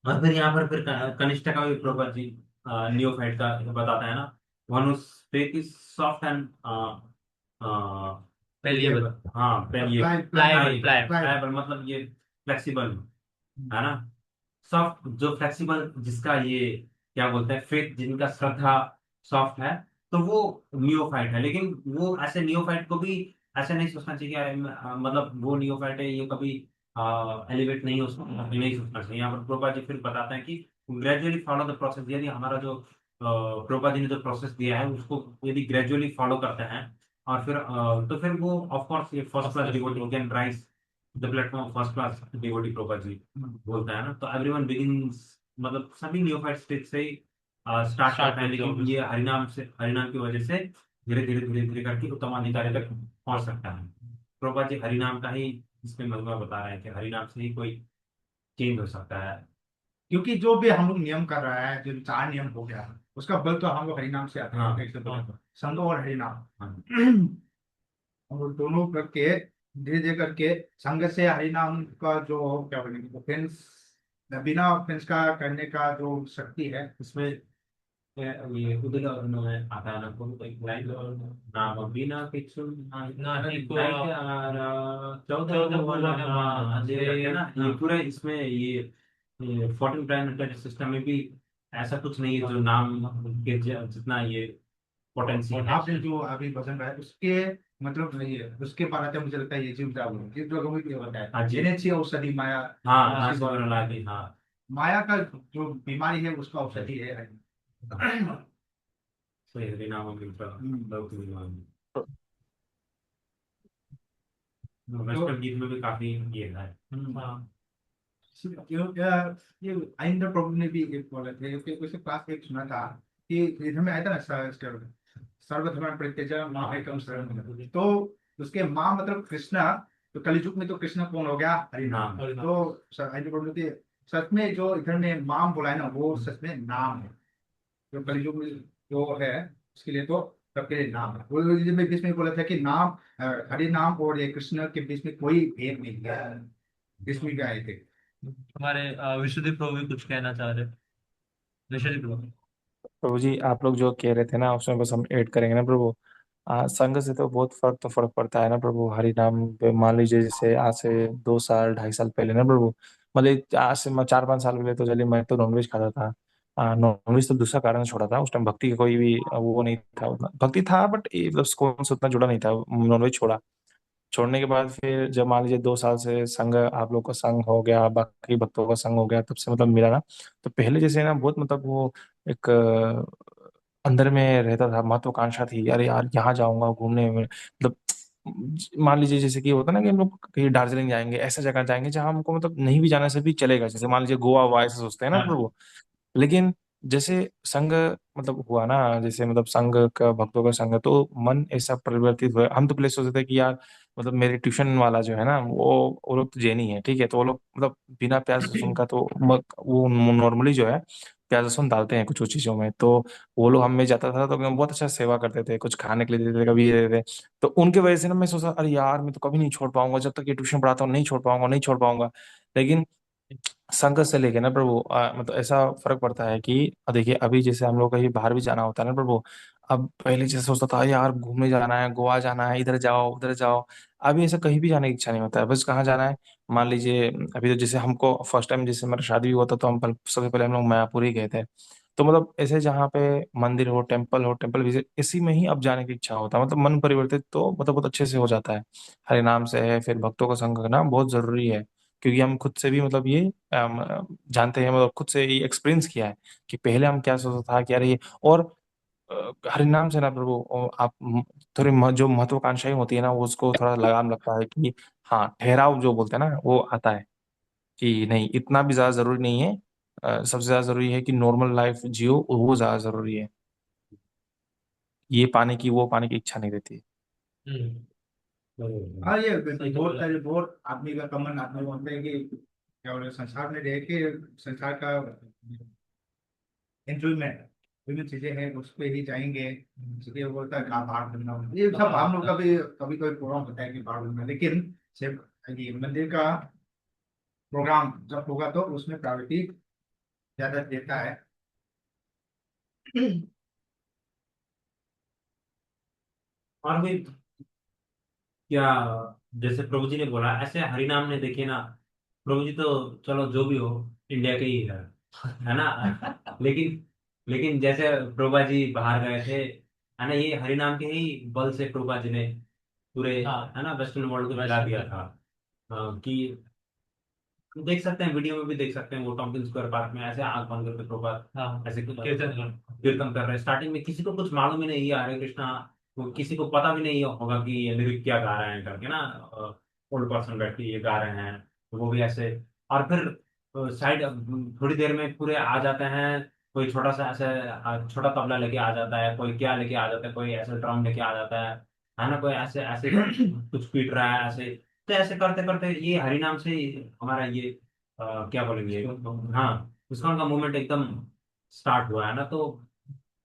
और फिर यहाँ पर फिर कनिष्ठ का भी प्रभुपाद जी नियोफाइट का बताता है ना, वनुस फेक इज सॉफ्ट एंड पेलिएबल। हाँ प्लायबल प्लायबल प्लायबल, मतलब ये फ्लेक्सिबल है ना। सॉफ्ट जो फ्लेक्सिबल, जिसका ये क्या बोलते हैं, फेथ, जिनका श्रद्धा सॉफ्ट है, तो वो नियोफाइट है। लेकिन वो ऐसे नियोफाइट को भी ऐसे नहीं सोचना चाहिए कि मतलब वो नियोफाइट है, ये कभी एलिवेट नहीं हो नहीं सोचना चाहिए। यहाँ पर प्रोपा जी फिर बताते हैं कि ग्रेजुअली फॉलो द प्रोसेस, यदि हमारा जो प्रोपा जी ने जो प्रोसेस दिया है उसको यदि ग्रेजुअली फॉलो करते हैं, और फिर तो फिर वो ऑफ कोर्स ये first class devotee can raise the platform first class devotee, प्रोपा जी बोलता है ना। तो एवरीवन बिगिंस, मतलब सभी नियोफाइट स्टेज से ही स्टार्ट करते हैं, लेकिन ये हरिनाम से, हरिनाम की वजह से धीरे धीरे धीरे धीरे करके उत्तम अधिकारी तक पहुंच सकता है। प्रभुपाद जी हरिनाम का ही इसमें महिमा बता रहे हैं कि हरिनाम से ही कोई चेंज हो सकता है। क्योंकि जो भी हम लोग नियम कर रहा है, जो 4 नियम हो गया, उसका बल तो हम लोग हरिनाम से आता हाँ है, एक से बोले तो संग और हरिनाम। हाँ हम लोग दोनों करके धीरे धीरे करके संग से हरिनाम का जो क्या बोलेंगे, ऑफेंस, बिना ऑफेंस का करने का जो शक्ति है। इसमें ये उदाहरण में आता है ना, को एक लाइन, नाम बिना किच्छु नहीं को चौदह चौदह भुवन भुवन महादेव, है ना। ये हाँ। पूरे इसमें ये 14 प्लैनेटरी सिस्टम में भी ऐसा कुछ नहीं है जो नाम के जितना ये पोटेंसी और है। आपने जो अभी भजन गाया उसके मतलब ये उसके बाद मुझे लगता है ये जीव जागरूक, ये जो अभी ये बताया हाँ जी, जेनेची औषधि माया, हाँ हाँ, नासिक वगैरह लागी, हाँ माया का जो बीमारी है उसका औषधि है। सही हरिनाम बहुत तो वेस्टर्न गीत में भी काफी ये है। हाँ। ये आइंदर प्रभु ने भी एक बोले थे कि उसे क्लास एक सुना था कि इधर में आया था ना सर्वधर्म परित्यज्य मां एकम शरणं व्रज। तो उसके माँ मतलब कृष्णा, तो कलिजुग में तो कृष्णा कौन हो गया, हरिनाम। तो आइंदर प्रभु ने सच में जो इधर ने माम बोला है ना, वो सच में नाम है। जो कलिजुग में जो है उसके लिए तो सबके लिए नाम है। वो जो मैं बीच में बोला था कि नाम, हरि नाम और ये कृष्ण के बीच में कोई भेद नहीं है, इसमें भी आए थे। हमारे विशुद्धि प्रभु भी कुछ कहना चाह रहे, विशुद्धि प्रभु। प्रभु जी आप लोग जो कह रहे थे ना उसमें बस हम ऐड करेंगे ना प्रभु। संघ से तो बहुत फर्क पड़ता है ना प्रभु। हरि नाम पे मान लीजिए जैसे आज से 2 साल 2.5 साल पहले ना प्रभु, मतलब आज से मैं 4-5 साल पहले तो चलिए मैं तो नॉनवेज खाता था। नॉनवेज तो दूसरा कारण से छोड़ा था, उस टाइम भक्ति का कोई भी वो नहीं था उतना, भक्ति था बट मतलब कौन से उतना जुड़ा नहीं था, नॉनवेज छोड़ा। छोड़ने के बाद फिर जब मान लीजिए 2 साल से संघ, आप लोग का संघ हो गया, बाकी भक्तों का संघ हो गया, तब से मतलब मिला ना। तो पहले जैसे ना बहुत मतलब वो एक अंदर में रहता था, महत्वाकांक्षा थी, अरे यार यहाँ जाऊंगा घूमने में मतलब। मान लीजिए जैसे कि होता ना कि हम लोग कहीं दार्जिलिंग जाएंगे, ऐसा जगह जाएंगे जहाँ हमको मतलब नहीं भी जाने से भी चलेगा, जैसे मान लीजिए गोवा हुआ, ऐसा सोचते हैं ना हाँ। प्रभु। लेकिन जैसे संघ मतलब हुआ ना, जैसे मतलब संघ का, भक्तों का संघ, तो मन ऐसा परिवर्तित हुआ। हम तो पहले सोचते थे कि यार मतलब मेरे ट्यूशन वाला जो है ना वो लोग तो जैनी है, ठीक है, तो वो लोग मतलब बिना प्याज लहसुन का तो वो नॉर्मली जो है प्याज लहसुन डालते हैं कुछ कुछ चीजों में। तो वो लोग हमें जाता था तो हम बहुत अच्छा सेवा करते थे, कुछ खाने के लिए देते थे, कभी ये देते थे। तो उनके वजह से ना मैं सोचा अरे यार मैं तो कभी नहीं छोड़ पाऊंगा, जब तक ये ट्यूशन पढ़ाता हूँ नहीं छोड़ पाऊंगा, नहीं छोड़ पाऊंगा। लेकिन संघर्ष से लेके ना प्रभु मतलब ऐसा फर्क पड़ता है कि देखिए अभी जैसे हम लोग कहीं बाहर भी जाना होता है ना प्रभु, अब पहले जैसे सोचता था यार घूमने जाना है, गोवा जाना है, इधर जाओ उधर जाओ। अभी ऐसा कहीं भी जाने की इच्छा नहीं होता है, बस कहाँ जाना है। मान लीजिए अभी तो जैसे हमको फर्स्ट टाइम जैसे मेरा शादी भी हुआ था तो हम सबसे पहले हम लोग मायापुर ही गए थे। तो मतलब ऐसे जहाँ पे मंदिर हो, टेम्पल विजिट, इसी में ही अब जाने की इच्छा होता है, मतलब मन परिवर्तित तो मतलब बहुत अच्छे से हो जाता है। हरे नाम से है, फिर भक्तों का संग करना बहुत जरूरी है। क्योंकि हम खुद से भी मतलब ये जानते हैं, मतलब खुद से ये एक्सपीरियंस किया है कि पहले हम क्या सोचता था कि यार ये। और हरिनाम से ना प्रभु आप थोड़ी जो महत्वाकांक्षाएं होती है ना वो उसको थोड़ा लगाम लगता है कि हाँ ठहराव जो बोलते हैं ना वो आता है कि नहीं इतना भी ज्यादा जरूरी नहीं है। सबसे ज्यादा जरूरी है कि नॉर्मल लाइफ जियो, वो ज्यादा जरूरी है। ये पाने की वो पाने की इच्छा नहीं रहती। हम्म। बरोबर. हाँ, ये सही तो बहुत बोला। सारे बहुत आदमी का कमन आदमी बोलते हैं कि क्या बोले, संसार में रह के संसार का एंजॉयमेंट विभिन्न चीजें हैं उस पे ही जाएंगे, इसलिए वो बोलता है कहाँ बाहर घूमना ये सब हम लोग का भी कभी कोई प्रोग्राम होता है कि बाहर घूमना, लेकिन सिर्फ ये मंदिर का प्रोग्राम जब होगा तो उसमें प्रायोरिटी ज्यादा देता है। और भी क्या, जैसे प्रभु जी ने बोला ऐसे हरिनाम ने देखिए ना, प्रभु जी तो चलो जो भी हो इंडिया के ही है ना। लेकिन लेकिन जैसे प्रभुपा जी बाहर गए थे, है ना, ये हरिनाम के ही बल से प्रभुपा जी ने पूरे, हाँ। है ना, वेस्टर्न वर्ल्ड को हिला दिया था। कि देख सकते हैं, वीडियो में भी देख सकते हैं, वो टॉम्किन स्क्वायर पार्क में ऐसे आंख बंद करके प्रभुपाद हाँ। ऐसे कीर्तन। कीर्तन कर रहे हैं। स्टार्टिंग में किसी को कुछ मालूम ही नहीं है हरे कृष्णा, वो किसी को पता भी नहीं होगा कि ये लिरिक क्या गा रहे हैं करके ना। ओल्ड पर्सन बैठ के ये गा रहे हैं, तो वो भी ऐसे। और फिर साइड थोड़ी देर में पूरे आ जाते हैं, कोई छोटा सा ऐसे छोटा तबला लेके आ जाता है, कोई क्या लेके आ जाता है, कोई ऐसे ड्रम लेके आ जाता है ना, कोई ऐसे ऐसे कुछ पीट रहा है ऐसे। तो ऐसे करते करते ये हरिनाम से ही हमारा ये क्या बोलेंगे, हाँ, इस्कॉन का मूवमेंट एकदम स्टार्ट हुआ है ना। तो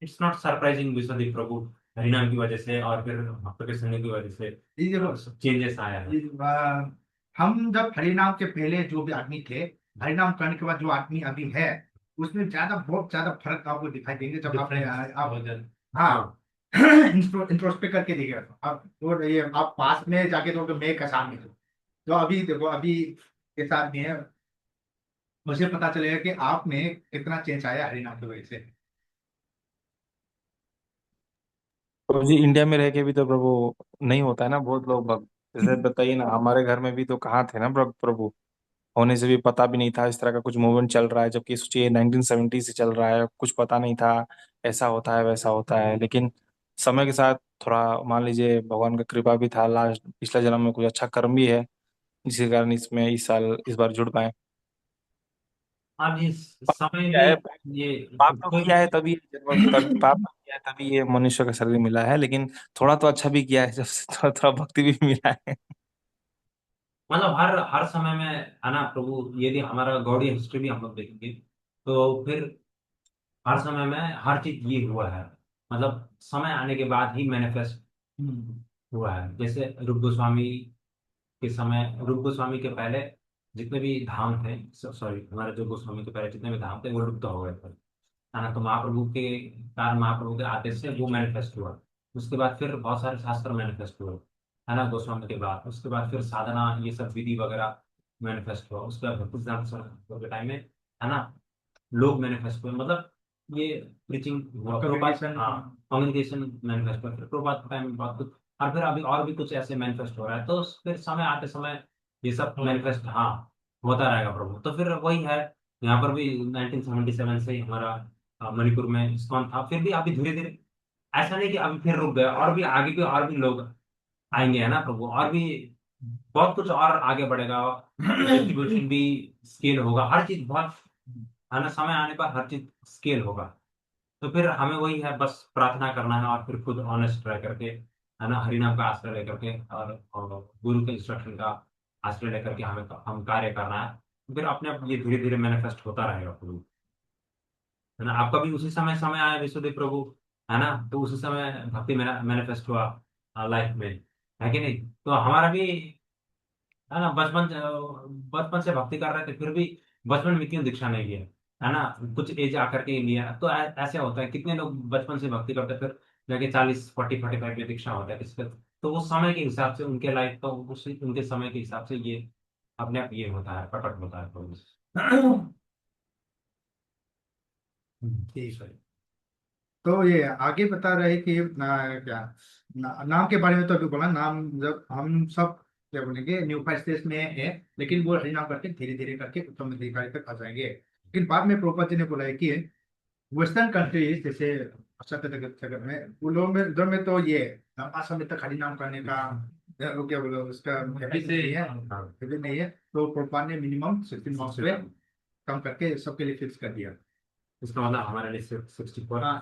इट्स नॉट सरप्राइजिंग विश्वदीप प्रभु हरिनाम की वजह से और फिर भक्त के संग की वजह से ये देखो, चेंजेस आया है। हम जब हरिनाम के पहले जो भी आदमी थे, हरिनाम करने के बाद जो आदमी अभी है, उसमें ज्यादा बहुत ज्यादा फर्क आपको दिखाई देंगे जब आपने आप बहुत ज्यादा। हाँ इंट्रोस्पेक्ट करके देखिए आप तो ये आप पास में जाके तो मैं कैसा में हूँ, तो अभी देखो अभी के साथ में है, मुझे पता चलेगा कि आप में कितना चेंज आया हरिनाम की वजह से। प्रभु जी इंडिया में रह के भी तो प्रभु नहीं होता है ना, बहुत लोग भक्त, जैसे बताइए ना हमारे घर में भी तो कहाँ थे ना प्रभु, होने से भी पता भी नहीं था इस तरह का कुछ मूवमेंट चल रहा है, जबकि सोचिए 1970 से चल रहा है, कुछ पता नहीं था ऐसा होता है वैसा होता है। लेकिन समय के साथ थोड़ा मान लीजिए भगवान का कृपा भी था, लास्ट पिछले जन्म में कुछ अच्छा कर्म भी है, जिसके कारण इसमें इस साल इस बार जुड़ पाए। अब इस पाप समय किया भी है, ये पाप तो कोई किया है तभी तब पाप तो किया है तभी ये मनुष्य का शरीर मिला है, लेकिन थोड़ा तो अच्छा भी किया है जब से थोड़ा थोड़ा भक्ति भी मिला है। मतलब हर हर समय में, है ना प्रभु, यदि हमारा गौड़ी हिस्ट्री भी हम लोग देखेंगे तो फिर हर समय में हर चीज ये हुआ है, मतलब समय आने के बाद ही मैनिफेस्ट हुआ है। जैसे रूप गोस्वामी के समय, रूप गोस्वामी के पहले जितने भी धाम थे, सॉरी, हमारे जो गोस्वामी के पहले जितने भी धाम थे वो लुप्त हो गए थे। है ना। तो महाप्रभु के कारण, महाप्रभु के आदेश से वो मैनिफेस्ट हुआ। उसके बाद फिर बहुत सारे शास्त्र मैनिफेस्ट हुए, है ना, गोस्वामी के बाद। उसके बाद फिर साधना, ये सब विधि वगैरह मैनिफेस्ट हुआ। उसके बाद भक्ति सिद्धांत सरस्वती के टाइम में, है ना, लोग मैनिफेस्ट हुए। मतलब ये प्रीचिंग हुआ, प्रभुपाद, Communication, हाँ, कम्युनिकेशन मैनिफेस्ट हुआ। फिर प्रभुपाद के टाइम में बहुत कुछ, और फिर अभी और भी कुछ ऐसे मैनिफेस्ट हो रहा है। तो फिर समय आते समय ये सब मैनिफेस्ट, हाँ, होता रहेगा प्रभु। तो फिर वही है, यहाँ पर भी 1977 से ही हमारा मणिपुर में इस्कॉन था। फिर भी अभी धीरे धीरे, ऐसा नहीं कि अभी फिर रुक गया, और भी आगे भी और भी लोग आएंगे, है ना प्रभु, और भी बहुत कुछ और आगे बढ़ेगा। डिस्ट्रीब्यूशन भी स्केल होगा, हर चीज बहुत, है ना, समय आने पर हर चीज स्केल होगा। तो फिर हमें वही है, बस प्रार्थना करना है, और फिर खुद ऑनेस्ट रह करके, है ना, हरिनाम का आश्रय लेकर के, और गुरु के इंस्ट्रक्शन का आश्रय लेकर के हमें हम कार्य करना है। फिर अपने आप ये धीरे धीरे मैनिफेस्ट होता रहेगा प्रभु, है ना। आपका भी उसी समय समय आया विश्वदेव प्रभु, है ना, तो उसी समय भक्ति मैनिफेस्ट हुआ लाइफ में, है कि नहीं। तो हमारा भी, है ना, बचपन से भक्ति कर रहे थे, फिर भी बचपन में क्यों दीक्षा नहीं लिया, है ना, कुछ एज आकर के लिया। तो ऐसे होता है, कितने लोग बचपन से भक्ति करते हैं, फिर जाके 40 40 45 में दीक्षा होता है किसका। तो वो समय के हिसाब से उनके लाइफ, तो उनके समय के हिसाब से ये अपने आप ये होता है, प्रकट होता है प्रभु। ठीक है। तो ये आगे बता रहे कि क्या नाम के बारे में तो अभी बोला। नाम जब हम सब क्या बोलेंगे न्यू फाइव स्टेज में है, लेकिन वो हरिनाम करके धीरे धीरे करके उत्तम अधिकारी तक आ जाएंगे। लेकिन बाद में प्रभुपाद जी ने बोला है कि वेस्टर्न कंट्रीज जैसे पाश्चात्य जगत में, उन लोगों में उधर में तो ये लंबा समय तक हरिनाम करने का वो क्या बोलो उसका हैबिट नहीं है, हैबिट नहीं है। तो प्रभुपाद ने मिनिमम 16 मंथ्स पे कम करके सबके लिए फिक्स कर दिया। इसका मतलब हमारे लिए सिर्फ 64। हाँ।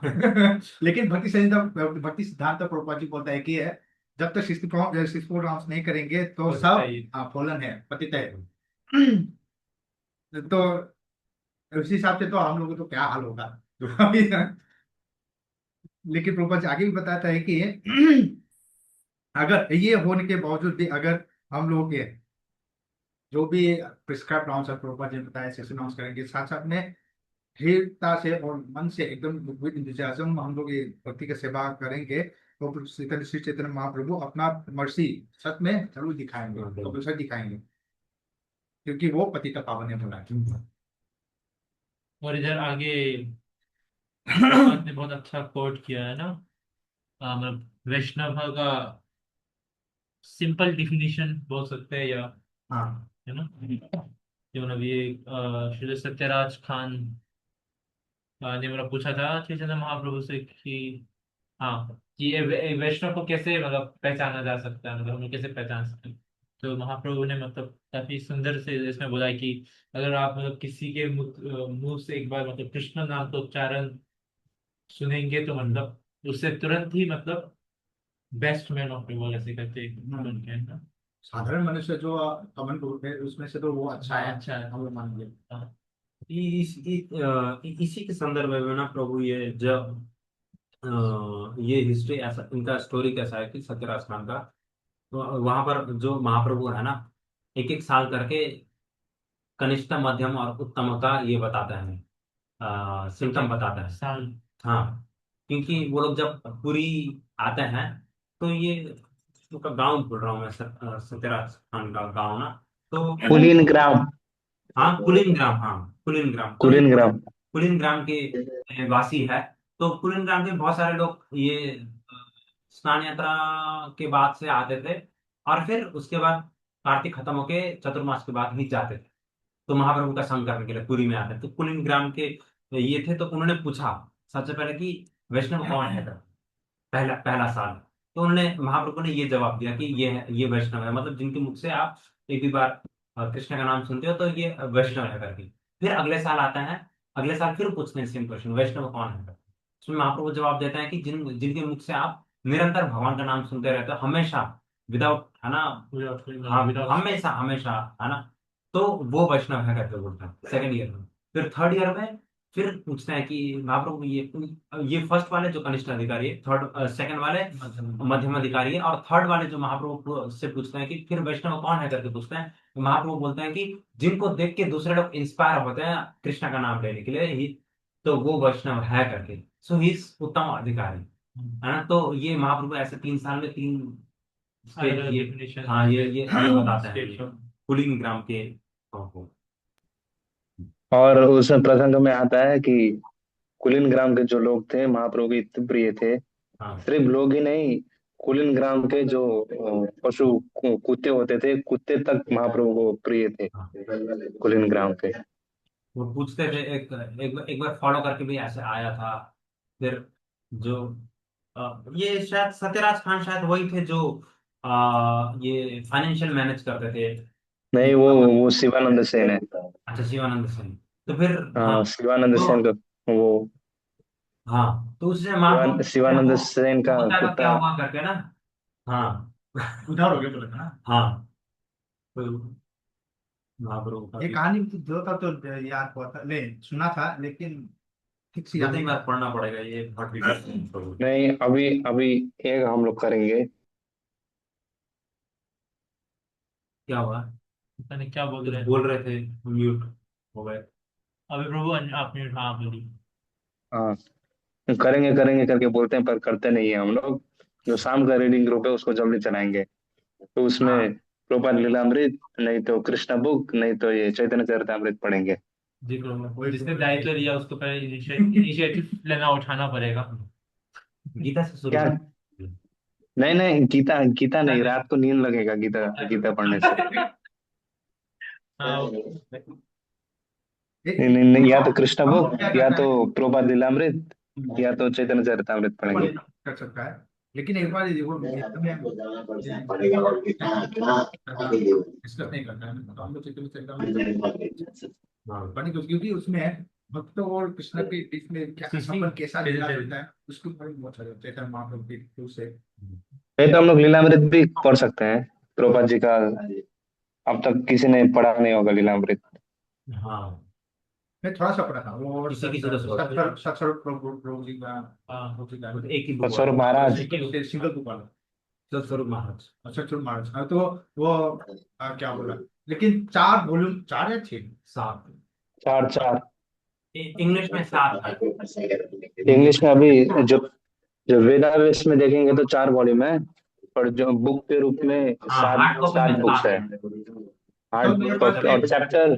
लेकिन भक्ति सिद्धांत प्रभुपाद जी बोलता है कि जब तक 64 राउंड नहीं करेंगे तो सब फॉलन है, पतित है। तो उस हिसाब से तो हम लोगों को तो क्या हाल होगा। अभी लेकिन प्रभुपाद जी आगे भी बताता है कि अगर ये होने के बावजूद भी अगर हम लोग के जो भी प्रिस्क्राइब राउंड है प्रभुपाद जी ने बताया सेशन राउंड करेंगे, साथ साथ में दृढ़ता से और मन से एकदम विद इंतजाजम हम लोग ये भक्ति की सेवा करेंगे, तो श्री चैतन्य महाप्रभु अपना मर्सी सच में जरूर दिखाएंगे, तो सच दिखाएंगे, क्योंकि वो पति का पावन है बोला है। और इधर आगे प्रभुपाद ने बहुत अच्छा कोट किया है ना, मतलब वैष्णव का सिंपल डिफिनीशन बोल सकते हैं, या हाँ है ना, जो मतलब ये श्री सत्यराज खान ने मतलब पूछा था चैतन्य महाप्रभु से कि हाँ, कि ये वैष्णव को कैसे मतलब पहचाना जा सकता है, मतलब हम लोग कैसे पहचान सकते हैं। तो महाप्रभु ने मतलब काफी सुंदर से इसमें बोला है कि अगर आप मतलब किसी के मुंह से एक बार मतलब कृष्ण नाम का उच्चारण सुनेंगे, तो मतलब उससे तुरंत ही मतलब बेस्ट मैन ऑफ रिवॉल ऐसे करके बन गए ना। साधारण मनुष्य जो कमन रूप है उसमें से तो वो अच्छा हाँ, है, अच्छा है। हम लोग मानेंगे। हाँ, इसी के संदर्भ में ना प्रभु, ये जब ये हिस्ट्री ऐसा, इनका स्टोरी कैसा है कि सत्यराज खान का, तो वहां पर जो महाप्रभु है ना, एक एक साल करके कनिष्ठ, मध्यम और उत्तम का ये बताता है, सिम्टम बताता है। साल। हाँ, क्योंकि वो लोग जब पुरी आते हैं, तो ये उनका गांव बोल रहा हूँ मैं, सत्यराज खान का गांव ना, तो कुलीन ग्राम। हाँ, कुलीन ग्राम, हाँ, कुलीन ग्राम, तो ये कुलीन ग्राम। कुलीन ग्राम के वासी है। तो कुलीन ग्राम के बहुत सारे लोग ये स्नान यात्रा के बाद से आते थे, और फिर उसके बाद कार्तिक खत्म होके चतुर्मास के बाद ही जाते थे। तो महाप्रभु का संग करने के लिए पुरी में आते हैं। तो कुलीन ग्राम के ये थे, तो उन्होंने पूछा सबसे पहले कि वैष्णव कौन है, पहला पहला साल। तो उन्होंने, महाप्रभु ने ये जवाब दिया कि ये वैष्णव है, मतलब जिनके मुख से आप एक भी बार कृष्ण का नाम सुनते हो, तो ये वैष्णव है करके। फिर अगले साल आता है, अगले साल फिर पूछते हैं सेम क्वेश्चन, वैष्णव कौन है। उसमें महाप्रभु जवाब देते हैं कि जिनके मुख से आप निरंतर भगवान का नाम सुनते रहते हो, हमेशा, विदाउट, है ना, हाँ, हमेशा हमेशा, है ना, तो वो वैष्णव है करके बोलता है सेकंड ईयर में। फिर थर्ड ईयर में फिर पूछते हैं कि महाप्रभु, ये फर्स्ट वाले जो कनिष्ठ अधिकारी है, थर्ड सेकंड वाले मध्यम अधिकारी है, और थर्ड वाले जो महाप्रभु से पूछते हैं कि फिर वैष्णव कौन है करके पूछते हैं। तो महाप्रभु बोलते हैं कि जिनको देख के दूसरे लोग इंस्पायर होते हैं कृष्ण का नाम लेने के लिए, तो वो वैष्णव है करके, सो ही इज उत्तम अधिकारी, है ना। तो ये महाप्रभु ऐसे 3 साल में 3 स्टेट अलग ये, definition हाँ ये बताते हैं states ये of- कुलीन ग्राम के को। और उस प्रसंग में आता है कि कुलीन ग्राम के जो लोग थे महाप्रभु के इतने प्रिय थे, हाँ सिर्फ लोग ही नहीं, कुलीन ग्राम के जो पशु कुत्ते होते थे, कुत्ते तक महाप्रभु को प्रिय थे हाँ। कुलीन ग्राम के। वो पूछते थे, एक बार फॉलो करके भी ऐसे आया था। फिर जो ये शायद सत्यराज खान शायद वही थे जो ये फाइनेंशियल मैनेज करते थे। नहीं, वो शिवानंद सेन है। अच्छा, शिवानंद सिंह। तो फिर हाँ, हाँ, शिवानंद तो सेन का वो हाँ तो उससे महाप्रभु पूछते हैं, शिवानंद वो सेन का कुत्ता का क्या कुत्ता। हुआ करके ना। हाँ उधार हो गया बोला था ना। हाँ, तो महाप्रभु का ये भी कहानी जो था तो याद हुआ था, नहीं सुना था, लेकिन ठीक से याद 2-3 नहीं बार था। पढ़ना पड़ेगा ये बहुत डिटेल। नहीं, अभी अभी एक हम लोग करेंगे। क्या हुआ? पता नहीं क्या बोल कुछ रहे हैं। बोल रहे थे, म्यूट हो गए। अभी प्रभु आप म्यूट, हाँ बोलिए। हाँ, करेंगे करेंगे करके बोलते हैं पर करते नहीं है हम लोग। जो शाम का रीडिंग ग्रुप है उसको जल्दी चलाएंगे, तो उसमें हाँ प्रोपान लीलामृत, नहीं तो कृष्णा बुक, नहीं तो ये चैतन्य चरितामृत पढ़ेंगे। जी प्रभु, जिसने दायित्व लिया उसको पहले इनिशिएटिव लेना, उठाना पड़ेगा। गीता से शुरू क्या? कर। नहीं नहीं, गीता गीता नहीं, रात को नींद लगेगा गीता गीता पढ़ने से। हाँ नहीं नहीं नहीं, या तो कृष्णा बुक, या तो प्रोपान लीलामृत, या तो चैतन्य चरितामृत पढ़ेंगे। कर सकता है, लेकिन एक बार ये वो हमें डिस्कस नहीं करना है, तो हम लोग चैतन्य चरितामृत हाँ पढ़ने को, क्योंकि उसमें भक्तों और कृष्ण के बीच में क्या संबंध कैसा लीला चलता है उसके बारे में बहुत सारे चैतन्य महाप्रभु के थ्रू से। नहीं तो हम लोग लीलामृत भी पढ़ सकते हैं, प्रोपाल जी का। अब तक किसी ने पढ़ा नहीं होगा लीलामृत। हाँ, मैं थोड़ा सा पढ़ा था वो किसी किसी का स्वरूप। सत्सर प्रभु प्रभु जी का, हाँ प्रभु जी का तो एक ही बुक सौरभ महाराज। सिंगल बुक वाला स्वरूप महाराज। सत्सर महाराज। तो वो क्या बोला, लेकिन 4 वॉल्यूम, 4 या 6? 7। चार चार। इंग्लिश में 7 है, हिंदी इंग्लिश में। में अभी जो जो वेदावेश में देखेंगे तो 4 वॉल्यूम है, पर जो बुक के रूप में हाँ, सात हार्ड कॉपी सात में बुक्स 7 है। है। तो हार्ड मेरे पास कॉपी और चैप्टर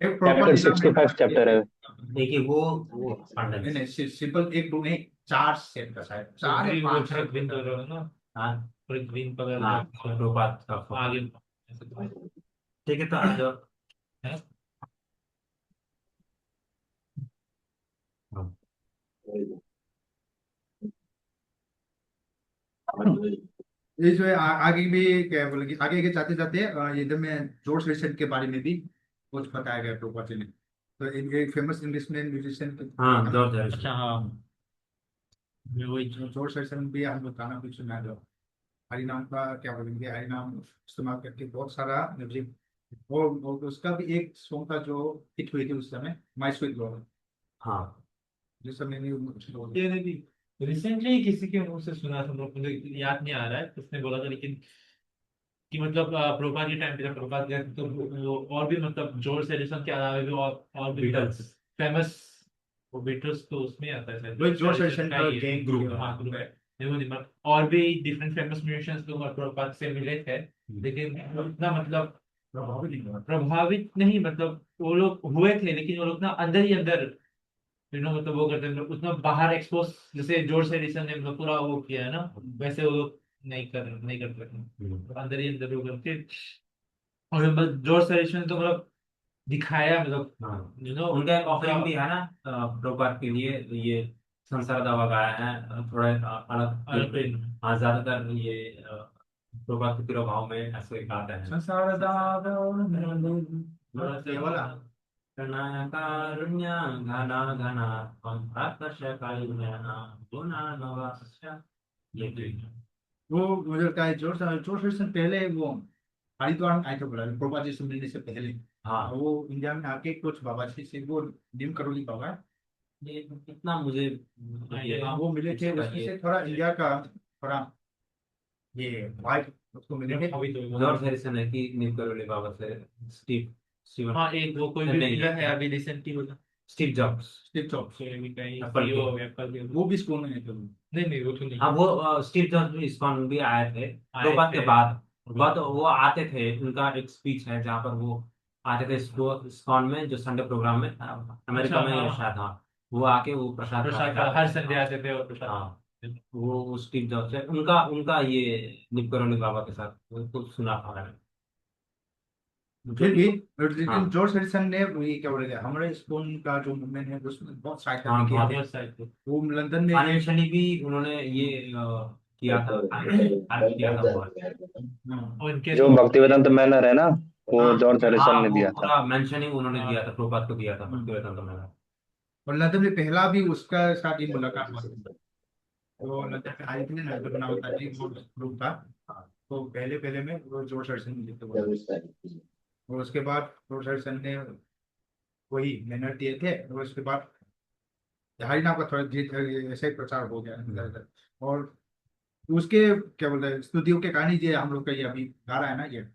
एक प्रॉपर चैप्टर लीला में 65 चैप्टर है। देखिए वो नहीं कंडेंस। नहीं, सिंपल एक बुक नहीं, 4 सेट का, शायद 4 या ग्रीन, वो 5 थोड़ा ग्रीन सेट। कलर ना, हाँ थोड़ी ग्रीन कलर हाँ, का प्रभुपाद का आगे फोटो। ऐसे तो ठीक है, तो आ जाओ। है। हाँ ये जो है आगे भी क्या बोलेंगे, आगे आगे जाते जाते इधर में जॉर्ज हैरिसन के बारे में भी कुछ बताया गया प्रभुपाद जी ने। तो एक फेमस इंग्लिशमैन म्यूजिशियन हाँ, जॉर्ज अच्छा हैरिसन। हाँ, मैं वही जॉर्ज हैरिसन भी हम लोग गाना भी सुना है। हरिनाम का क्या बोलेंगे, हरिनाम इस्तेमाल करके बहुत सारा म्यूजिक। और उसका भी एक सॉन्ग था जो हिट हुई थी उस समय, माई स्वीट लॉर्ड, हाँ जिस समय ये नहीं, रिसेंटली किसी के मुंह से सुना था, मुझे याद नहीं आ रहा है किसने बोला था, लेकिन कि मतलब प्रभुपाद के टाइम पे जब प्रभुपाद गए तो वो और भी मतलब जॉर्ज हैरिसन के अलावा भी और भी बीटल्स। फेमस, वो बीटल्स तो उसमें आता है शायद, वही जॉर्ज जॉर्ज हैरिसन हैरिसन का का ही गैंग ग्रुप, हाँ ग्रुप है। नहीं, वो नहीं, मतलब और भी डिफरेंट फेमस म्यूजिशियंस लोग और प्रभुपाद से मिले थे, लेकिन उतना मतलब प्रभावित नहीं हुआ। प्रभावित नहीं, मतलब वो लोग हुए थे लेकिन वो लोग ना अंदर ही अंदर, मतलब वो करते हैं, मतलब उतना बाहर एक्सपोज जैसे जॉर्ज हैरिसन ने मतलब पूरा वो किया है ना, वैसे वो लोग नहीं कर सकते, तो अंदर ही अंदर वो करके। और मतलब जॉर्ज हैरिसन ने तो मतलब दिखाया, मतलब हाँ, यू नो उनका एक ऑफरिंग भी है ना प्रभुपाद के लिए, ये संसार दावा गाया है, थोड़ा अलग अलग पे। हाँ, ज्यादातर ये प्रभुपाद के तिरुभाव में ऐसे गाते हैं। संसार दाग पे ये वाला। कारुण्य घना घना आकाश कारुण्यना गुणा नवास्य। ये वो मुझे लगता है जॉर्ज जॉर्ज हैरिसन पहले वो हरिद्वार में आए थे, बोला प्रभुपाद जी से मिलने से पहले। हाँ, वो इंडिया में आके कुछ बाबा जी से, वो नीम करोली बाबा है। ये इतना मुझे ये हाँ, वो मिले थे, उसका उसमें ये से थोड़ा इंडिया का थोड़ा ये वाइब उसको मिले थे। अभी तो जॉर्ज हैरिसन है कि नीम करोली बाबा से स्टीव स्टीवन हाँ, एक वो कोई भी नहीं, मिला है अभी recently, Steve jobs. Steve jobs, से भी कहीं Apple सीईओ के। हो गया, एप्पल के। वो भी स्कूल में है तो। नहीं नहीं, वो तो नहीं। हाँ वो स्टीव जॉब्स भी इस्कॉन भी आए थे आए प्रभुपाद के थे। बाद। बहुत वो आते थे, उनका एक स्पीच है जहाँ पर वो आते थे इस्कॉन में, जो संडे प्रोग्राम में अच्छा, अमेरिका में हाँ या हाँ। शायद, हाँ। वो आके वो प्रसाद खा के प्रसाद का जाते हर थे, संडे हाँ। आते थे और प्रसाद हाँ, खाते थे। वो स्टीव जॉब्स है, उनका उनका ये निपकरोली बाबा के साथ बिल्कुल सुना था मैंने। फिर भी हाँ लेकिन जॉर्ज हैरिसन ने ये क्या बोलेगा, हमारे स्कूल का जो मूवमेंट है उसमें बहुत सहायता हाँ, भी किए बहुत थे। बहुत सारे थे। वो लंदन में एक फाइनेंशियली भी उन्होंने ये किया था, हेल्प किया था बहुत। और इनके जो तो भक्ति वेदांत मैनर है ना, वो हाँ जॉर्ज हैरिसन हाँ, ने वो दिया था। पूरा मेंशनिंग उन्होंने हाँ, दिया था, प्रभुपाद को दिया था भक्ति वेदांत में। और लंदन में पहला भी उसका साथ ही मुलाकात हुआ था। तो लंदन में आई थी ना, तो बना होता थी वो ग्रुप था। तो पहले पहले में वो जॉर्ज हैरिसन ने लिखे बोला। और उसके बाद जॉर्ज हैरिसन ने वही मेहनत दिए थे, और उसके बाद हरि नाम का थोड़ा ऐसे ही प्रचार हो गया इधर उधर। और उसके क्या बोलते हैं, स्तुतियों के कहानी जो हम लोग का ये अभी गा रहा है ना, ये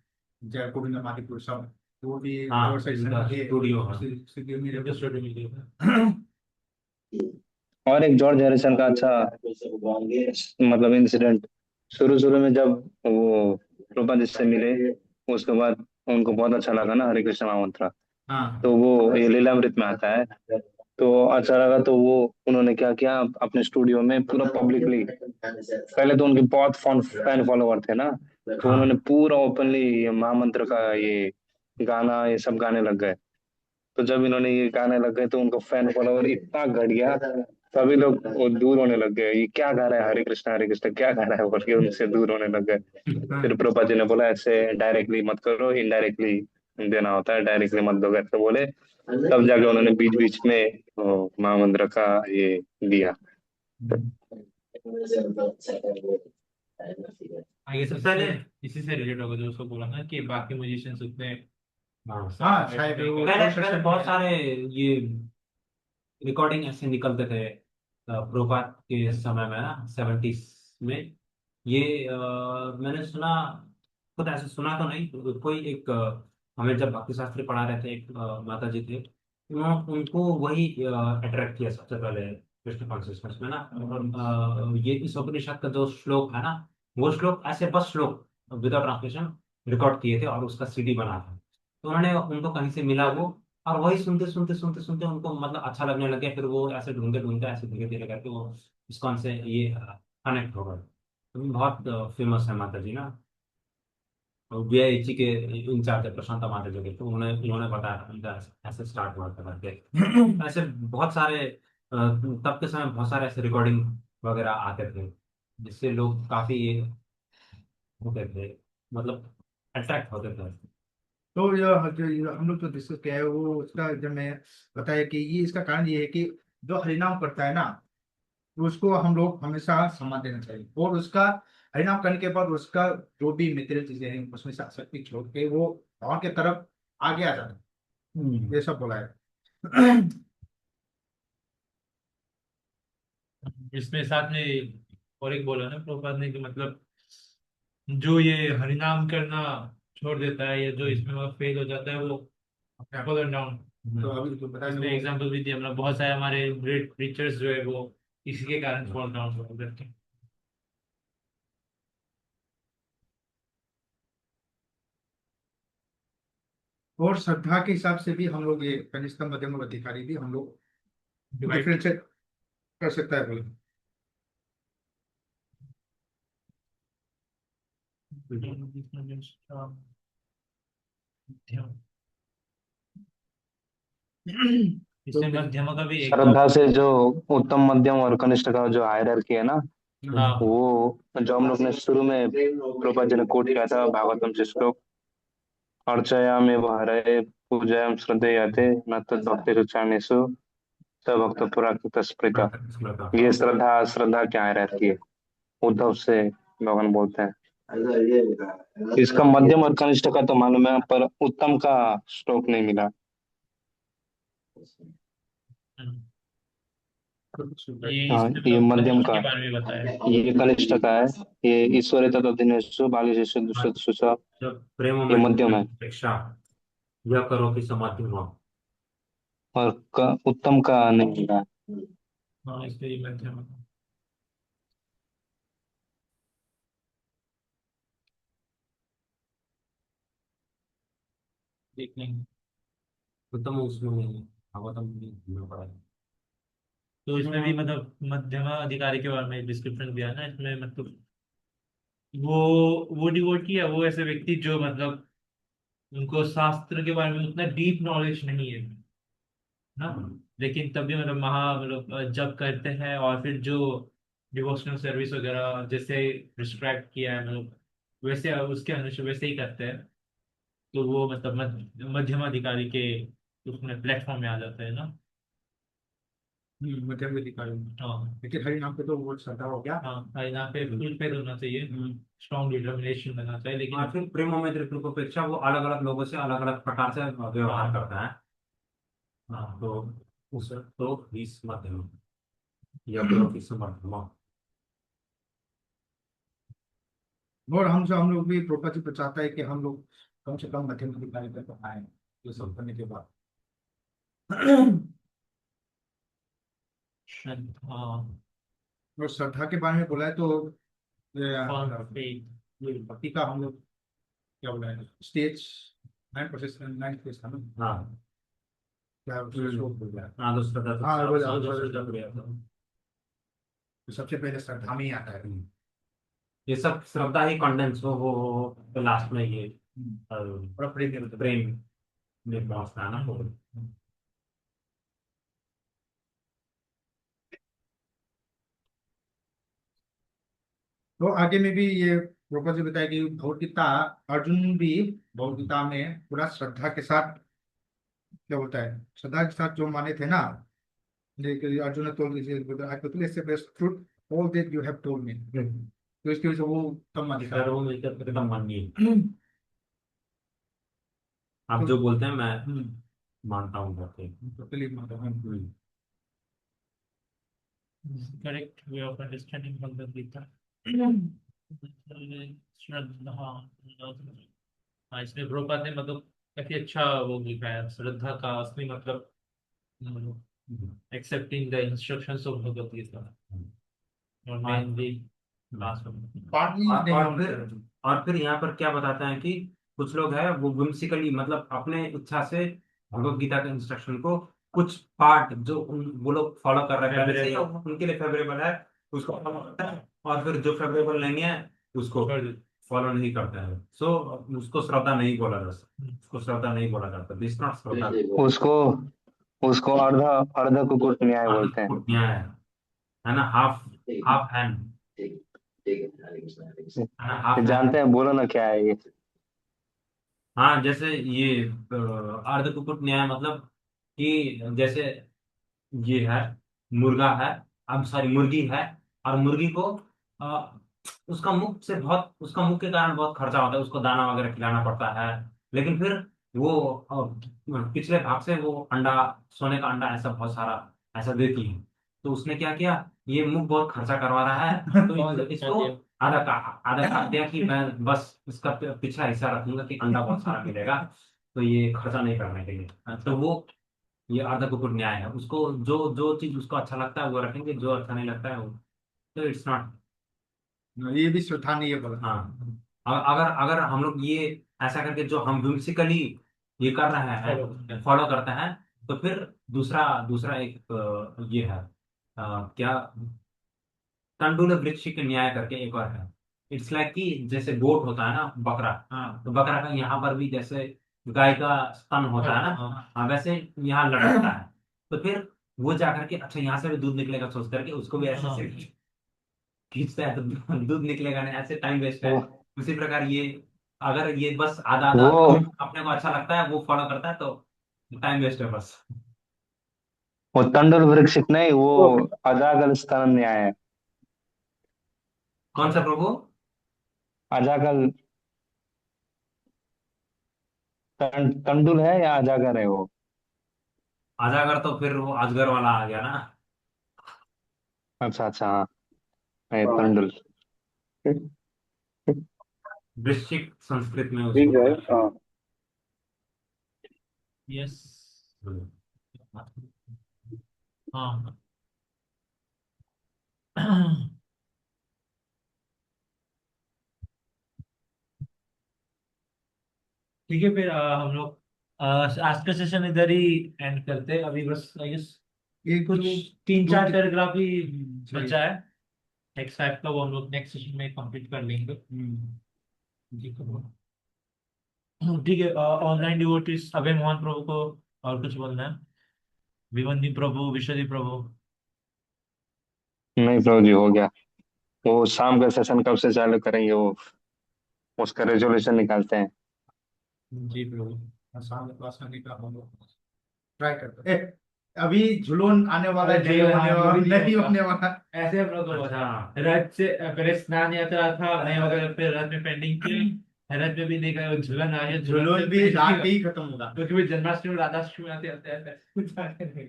जय गोविंद मालिक सब, वो भी हाँ, जॉर्ज हैरिसन उनका के स्टूडियो, हाँ। स्टूडियो में इनके स्टूडियो में दिया था। और एक जॉर्ज हैरिसन का अच्छा मतलब इंसिडेंट, शुरू शुरू में जब वो रूपा जी से मिले, उसके बाद उनको बहुत अच्छा लगा ना हरे कृष्ण महामंत्र। हाँ तो वो ये लीलामृत में आता है, तो अच्छा लगा, तो वो उन्होंने क्या किया अपने स्टूडियो में पूरा पब्लिकली, पहले तो उनके बहुत फैन फॉलोवर थे ना, तो उन्होंने हाँ, पूरा ओपनली महामंत्र का ये गाना ये सब गाने लग गए। तो जब इन्होंने ये गाने लग गए तो उनका फैन फॉलोवर इतना घट गया, सभी लोग वो दूर होने लग गए, ये क्या गा रहा है हरे कृष्णा क्या गा रहा है बोल के उनसे दूर होने लग गए। फिर हाँ प्रभुपाद जी ने बोला ऐसे डायरेक्टली मत करो, इनडायरेक्टली देना होता है, डायरेक्टली मत दो ऐसे बोले। तब जाके उन्होंने बीच बीच में महामंत्र का ये दिया। आगे इससे इसी से पहले। इसी से रिलेट होगा जो उसको बोला ना कि बाकी म्यूजिशियंस उतने हाँ, हाँ सेलिब्रेट शायद नहीं वो करते। पहले जॉर्ज पहले हैरिसन बहुत ने। सारे ये रिकॉर्डिंग ऐसे निकलते थे प्रभुपाद के समय में ना, 70s में। ये मैंने सुना, खुद ऐसे सुना तो नहीं, कोई एक हमें जब भक्ति शास्त्री पढ़ा रहे थे, एक माता जी थे, उनको वही अट्रैक्ट किया सबसे पहले कृष्ण कॉन्शियसनेस में ना। और ये इस उपनिषद का जो श्लोक है ना, वो श्लोक ऐसे बस श्लोक विदाउट ट्रांसलेशन रिकॉर्ड किए थे और उसका सीडी बना था। तो उन्होंने उनको कहीं से मिला वो, और वही सुनते सुनते सुनते सुनते उनको मतलब अच्छा लगने लग गया। फिर वो ऐसे ढूंढते ढूंढते ऐसे धीरे धीरे करके वो इस्कॉन से ये कनेक्ट हो गए। तो बहुत फेमस है माता जी ना। और वीआईची के इंचार्ज है प्रशांत माता जी के, तो उन्होंने उन्होंने बताया था उनका ऐसे स्टार्ट हुआ था करके। ऐसे बहुत सारे तब के समय बहुत सारे ऐसे रिकॉर्डिंग वगैरह आते थे, जिससे लोग काफी ये होते थे, मतलब अट्रैक्ट होते थे। तो जो हम लोग जो डिस्कस किया है वो उसका जब मैं बताया कि ये इसका कारण ये है कि जो हरिनाम करता है ना, तो उसको हम लोग हमेशा सम्मान देना चाहिए। और उसका हरिनाम करने के बाद उसका जो भी मित्र चीजें हैं उसमें से आसक्ति छोड़ के वो भगवान की तरफ आगे आ जाता है, ये सब बोला है। इसमें साथ में और एक बोला ना प्रभुपाद ने कि मतलब जो ये हरिनाम करना छोड़ देता है या जो इसमें वो फेल हो जाता है वो फॉल डाउन। तो अभी जो बताया इसमें वो एग्जांपल भी दिया, मतलब बहुत सारे हमारे ग्रेट प्रीचर्स जो है वो इसी के कारण फॉल डाउन हो जाते हैं। और श्रद्धा के हिसाब से भी हम लोग ये कनिष्ठ मध्यम और अधिकारी भी हम लोग डिवाइड डिफ्रेंशिएट कर सकता है बोले। तो इसमें मध्यम का भी एक श्रद्धा से जो उत्तम मध्यम और कनिष्ठ का जो हायरार्की है ना, हाँ वो जो हम लोग ने शुरू में प्रभुपाद जी ने कोट किया था भागवतम से श्लोक, अर्चयामेव हरये पूजयाम श्रद्धेयते न तद् भक्तिषु चान्येषु स भक्त पुराकृत स्मृता। ये श्रद्धा श्रद्धा क्या है रहती है, उद्धव से भगवान बोलते हैं। इसका मध्यम और कनिष्ठ का तो मालूम है, पर उत्तम का श्लोक नहीं मिला। ये हाँ, इसमें ये मतलब मध्यम कनिष्ठ का के बारे में बताया है। ये कनिष्ठ का है। ये ईश्वरी तत्व दिनेशु बालिशेषु दुष्टसु, जब प्रेम ये में मध्यम है। अपेक्षा यह करो कि समाधि हो। और उत्तम का नहीं मिला। हाँ इसलिए ये मध्यम देख लेंगे। उत्तम उसमें नहीं है, भागवतम में ढूंढना पड़ा है। तो इसमें भी मतलब मध्यमा अधिकारी के बारे में डिस्क्रिप्शन दिया है ना इसमें, मतलब वो वो डिवोटी है, वो ऐसे व्यक्ति जो मतलब उनको शास्त्र के बारे में उतना डीप नॉलेज नहीं है ना, लेकिन तब भी मतलब मतलब जप करते हैं, और फिर जो डिवोशनल सर्विस वगैरह जैसे प्रिस्क्राइब किया है मतलब वैसे उसके अनुसार वैसे ही करते हैं। तो वो मतलब मध्यम अधिकारी के उसमें प्लेटफॉर्म में आ जाता है ना। मध्यम अधिकारी। हाँ लेकिन हरि नाम पे तो वो श्रद्धा हो गया। हाँ, यहाँ पे फुल फेथ होना चाहिए, स्ट्रॉन्ग डिटर्मिनेशन रहना चाहिए, लेकिन और फिर प्रेम में अपेक्षा वो अलग अलग लोगों से अलग अलग प्रकार से व्यवहार करता है। हाँ, तो उस तो बीस मध्यम या फिर बीस मध्यम। और हम लोग भी प्रोपा जी चाहता है कि हम लोग कम से कम मध्यम अधिकारी तक आए ये सब करने के बाद। हाँ और श्रद्धा के बारे में बोला है तो फेथ। ये भक्ति का हम लोग क्या बोला है स्टेज 9 प्रोसेस 9 फेज था ना। हाँ क्या उसको शो बोल रहा है। हाँ, तो श्रद्धा तो हाँ वो श्रद्धा प्रिया था। तो सबसे पहले श्रद्धा में ही आता है। ये सब श्रद्धा ही कंडेंस हो तो लास्ट में ये और प्रेम के मतलब प्रेम में पहुंचता है ना वो। तो आगे में भी ये प्रोपा जी बताया कि भगवदगीता अर्जुन भी भगवदगीता में पूरा श्रद्धा के साथ क्या बोलता है श्रद्धा के साथ जो माने थे ना। लेकिन अर्जुन ने told this I totally accept as truth all that you have told me। तो इसकी वजह से वो तब अधिकार। फिर वो मिलकर प्रीतम मान गई। आप जो बोलते हैं मैं मानता हूँ करते हैं। टोटली मतलब correct way of understanding Bhagavad Gita. श्रद्धा, हाँ इसमें प्रभुपाद ने मतलब काफी अच्छा वो लिखा है, श्रद्धा का असली मतलब accepting the instructions of Bhagavad Gita, और मेनली लास्ट में। पार्टली नहीं और फिर यहाँ पर क्या बताते हैं कि कुछ लोग हैं वो whimsically मतलब अपने इच्छा से भगवत गीता के इंस्ट्रक्शन को कुछ पार्ट जो वो लोग फॉलो कर रहे हैं पहले से, उनके लिए फेवरेबल है उसको फॉलो करते हैं, और फिर जो फेवरेबल नहीं है उसको फॉलो नहीं करते हैं। सो उसको श्रद्धा नहीं बोला जा सकता, उसको श्रद्धा नहीं बोला जाता, दिस नॉट श्रद्धा। उसको उसको अर्धा अर्धा कुकुट न्याय बोलते हैं। न्याय है ना, हाफ हाफ हैंड है ना, हाफ हैंड। जानते हैं, बोलो ना क्या है ये। हाँ, जैसे ये अर्ध कुक्कुट न्याय मतलब कि जैसे ये है मुर्गा है, अब सॉरी मुर्गी है, और मुर्गी को अ, उसका मुख के कारण बहुत खर्चा होता है, उसको दाना वगैरह खिलाना पड़ता है। लेकिन फिर वो पिछले भाग से वो अंडा, सोने का अंडा ऐसा बहुत सारा ऐसा देती है। तो उसने क्या किया, ये मुख बहुत खर्चा करवा रहा है तो इसको आधा काट दिया कि मैं बस इसका पिछला हिस्सा रखूंगा कि अंडा बहुत सारा मिलेगा, तो ये खर्चा नहीं करने के लिए। तो वो ये आधा कुकुर न्याय है, उसको जो जो चीज उसको अच्छा लगता है वो रखेंगे, जो अच्छा नहीं लगता है वो, तो इट्स नॉट। ये भी श्रद्धा नहीं है बोला। हाँ, अगर अगर हम लोग ये ऐसा करके जो हम whimsically ये कर रहे हैं फॉलो करते हैं, तो फिर दूसरा दूसरा एक ये है क्या, तंडुल वृक्ष के न्याय करके एक और है। इट्स लाइक कि जैसे गोट होता है ना, बकरा, हाँ तो बकरा का यहाँ पर भी जैसे गाय का स्तन होता है ना, हाँ वैसे यहाँ लटकता है। तो फिर वो जाकर के अच्छा यहाँ से भी दूध निकलेगा सोच करके उसको भी ऐसे से खींचता है, तो दूध निकलेगा नहीं, ऐसे टाइम वेस्ट है। वो उसी प्रकार ये अगर ये बस आधा आधा वो अपने को अच्छा लगता है वो फॉलो करता है तो टाइम वेस्ट है बस। वो तंडुल वृक्ष नहीं, वो अजागल स्तन न्याय है। कौन सा प्रभु? अजागल तंडुल है या अजागर है वो। अजागर तो फिर वो अजगर वाला आ गया ना। अच्छा अच्छा, हाँ है तंडुल। वृश्चिक संस्कृत में उसको यस। हाँ। ठीक है, फिर हम लोग आज का सेशन इधर ही एंड करते हैं अभी, बस आई गेस एक कुछ जो 3-4 दो पैराग्राफ ही सही। बचा है टेक्स्ट टाइप का, वो हम लोग नेक्स्ट सेशन में कंप्लीट कर लेंगे। जी करो। ठीक है, ऑनलाइन डिवोटीज अभय मोहन प्रभु को और कुछ बोलना है? विवंदी प्रभु, विश्वदीप प्रभु। नहीं प्रभु जी, हो गया। वो शाम का सेशन कब से चालू करेंगे, वो उसका रेजोल्यूशन निकालते हैं। जी प्रभु। आसान क्लास करने का हम लोग ट्राई करते हैं। अभी जुलून आने वाला है, नहीं होने हाँ, वो वाला, भी नहीं नहीं होगा। होने वाला। ऐसे हम लोग को अच्छा। बता रथ से पहले स्नान यात्रा था नहीं होगा, फिर रथ में पेंडिंग की, रथ में भी नहीं गए, झूलन आ गया, जुलून से भी pending रात किया। ही खत्म होगा। क्योंकि भी जन्माष्टमी और राधाष्टमी आते आते आते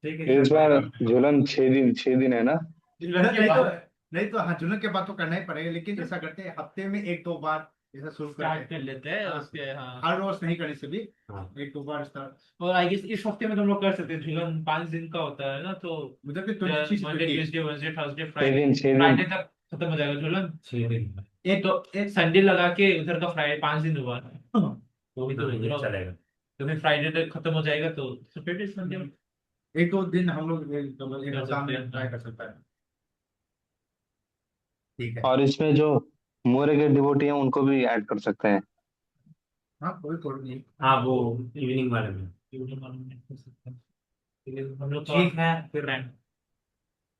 ठीक है, इस बार झूलन 6 दिन है ना? झूलन के नहीं तो बाद नहीं तो हाँ, जुलून के बाद तो करना ही पड़ेगा, लेकिन ऐसा करते हैं हफ्ते में 1-2 बार ऐसा शुरू स्टार्ट करते कर हैं। लेते हैं हाँ, उसके। हाँ। हर रोज नहीं करने से भी हाँ। 1-2 बार स्टार्ट। और आई गेस इस हफ्ते में तुम लोग कर सकते हैं, झूलन 5 दिन का होता है ना, तो मुझे भी 26 Monday 28। Tuesday Wednesday Thursday 6 Friday, दिन 6 दिन। फ्राइडे तक खत्म हो जाएगा झूलन। 6 दिन एक तो एक संडे लगा के उधर का फ्राइडे 5 दिन हुआ, तो भी तो ये चलेगा। तो फिर फ्राइडे तक खत्म हो जाएगा, तो सैटरडे संडे में 1-2 दिन हम लोग एक कर हफ्ता सकते में ट्राई हैं। कर सकते हैं। ठीक है। और इसमें जो मोरे के डिवोटी हैं उनको भी ऐड कर सकते हैं। हाँ, कोई प्रॉब्लम नहीं। हाँ, वो इवनिंग वाले में। यूट्यूब मालूम नहीं कर सकते हैं। लेकिन हम लोग ठीक है फिर। फ्रेंड।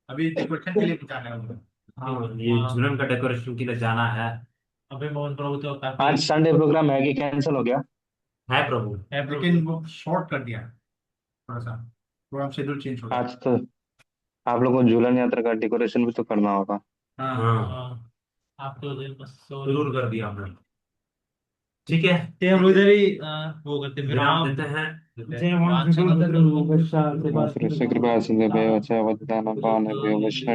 अभी डेकोरेशन के लिए भी जाना है हम लोग। हाँ, ये झूलन का डेकोरेशन के लिए जाना है। अभय मोहन प्रभु तो काफी आज संडे प्रोग्राम है कि कैंसिल हो गया? है प्रभु। है प्रभु। लेकिन वो शॉर्ट कर दिया है, थोड़ा सा प्रोग्राम शेड्यूल चेंज हो गया। आज तो आप लोगों को झूलन यात्रा का डेकोरेशन भी तो करना होगा। हाँ। हाँ, हाँ, आपको बस जरूर कर दिया हमने। ठीक है, ते हम उधर ही वो करते विराम विराम देते हैं। जय मोहन कृपा सिंधु वैवच वदान पान वैवस्व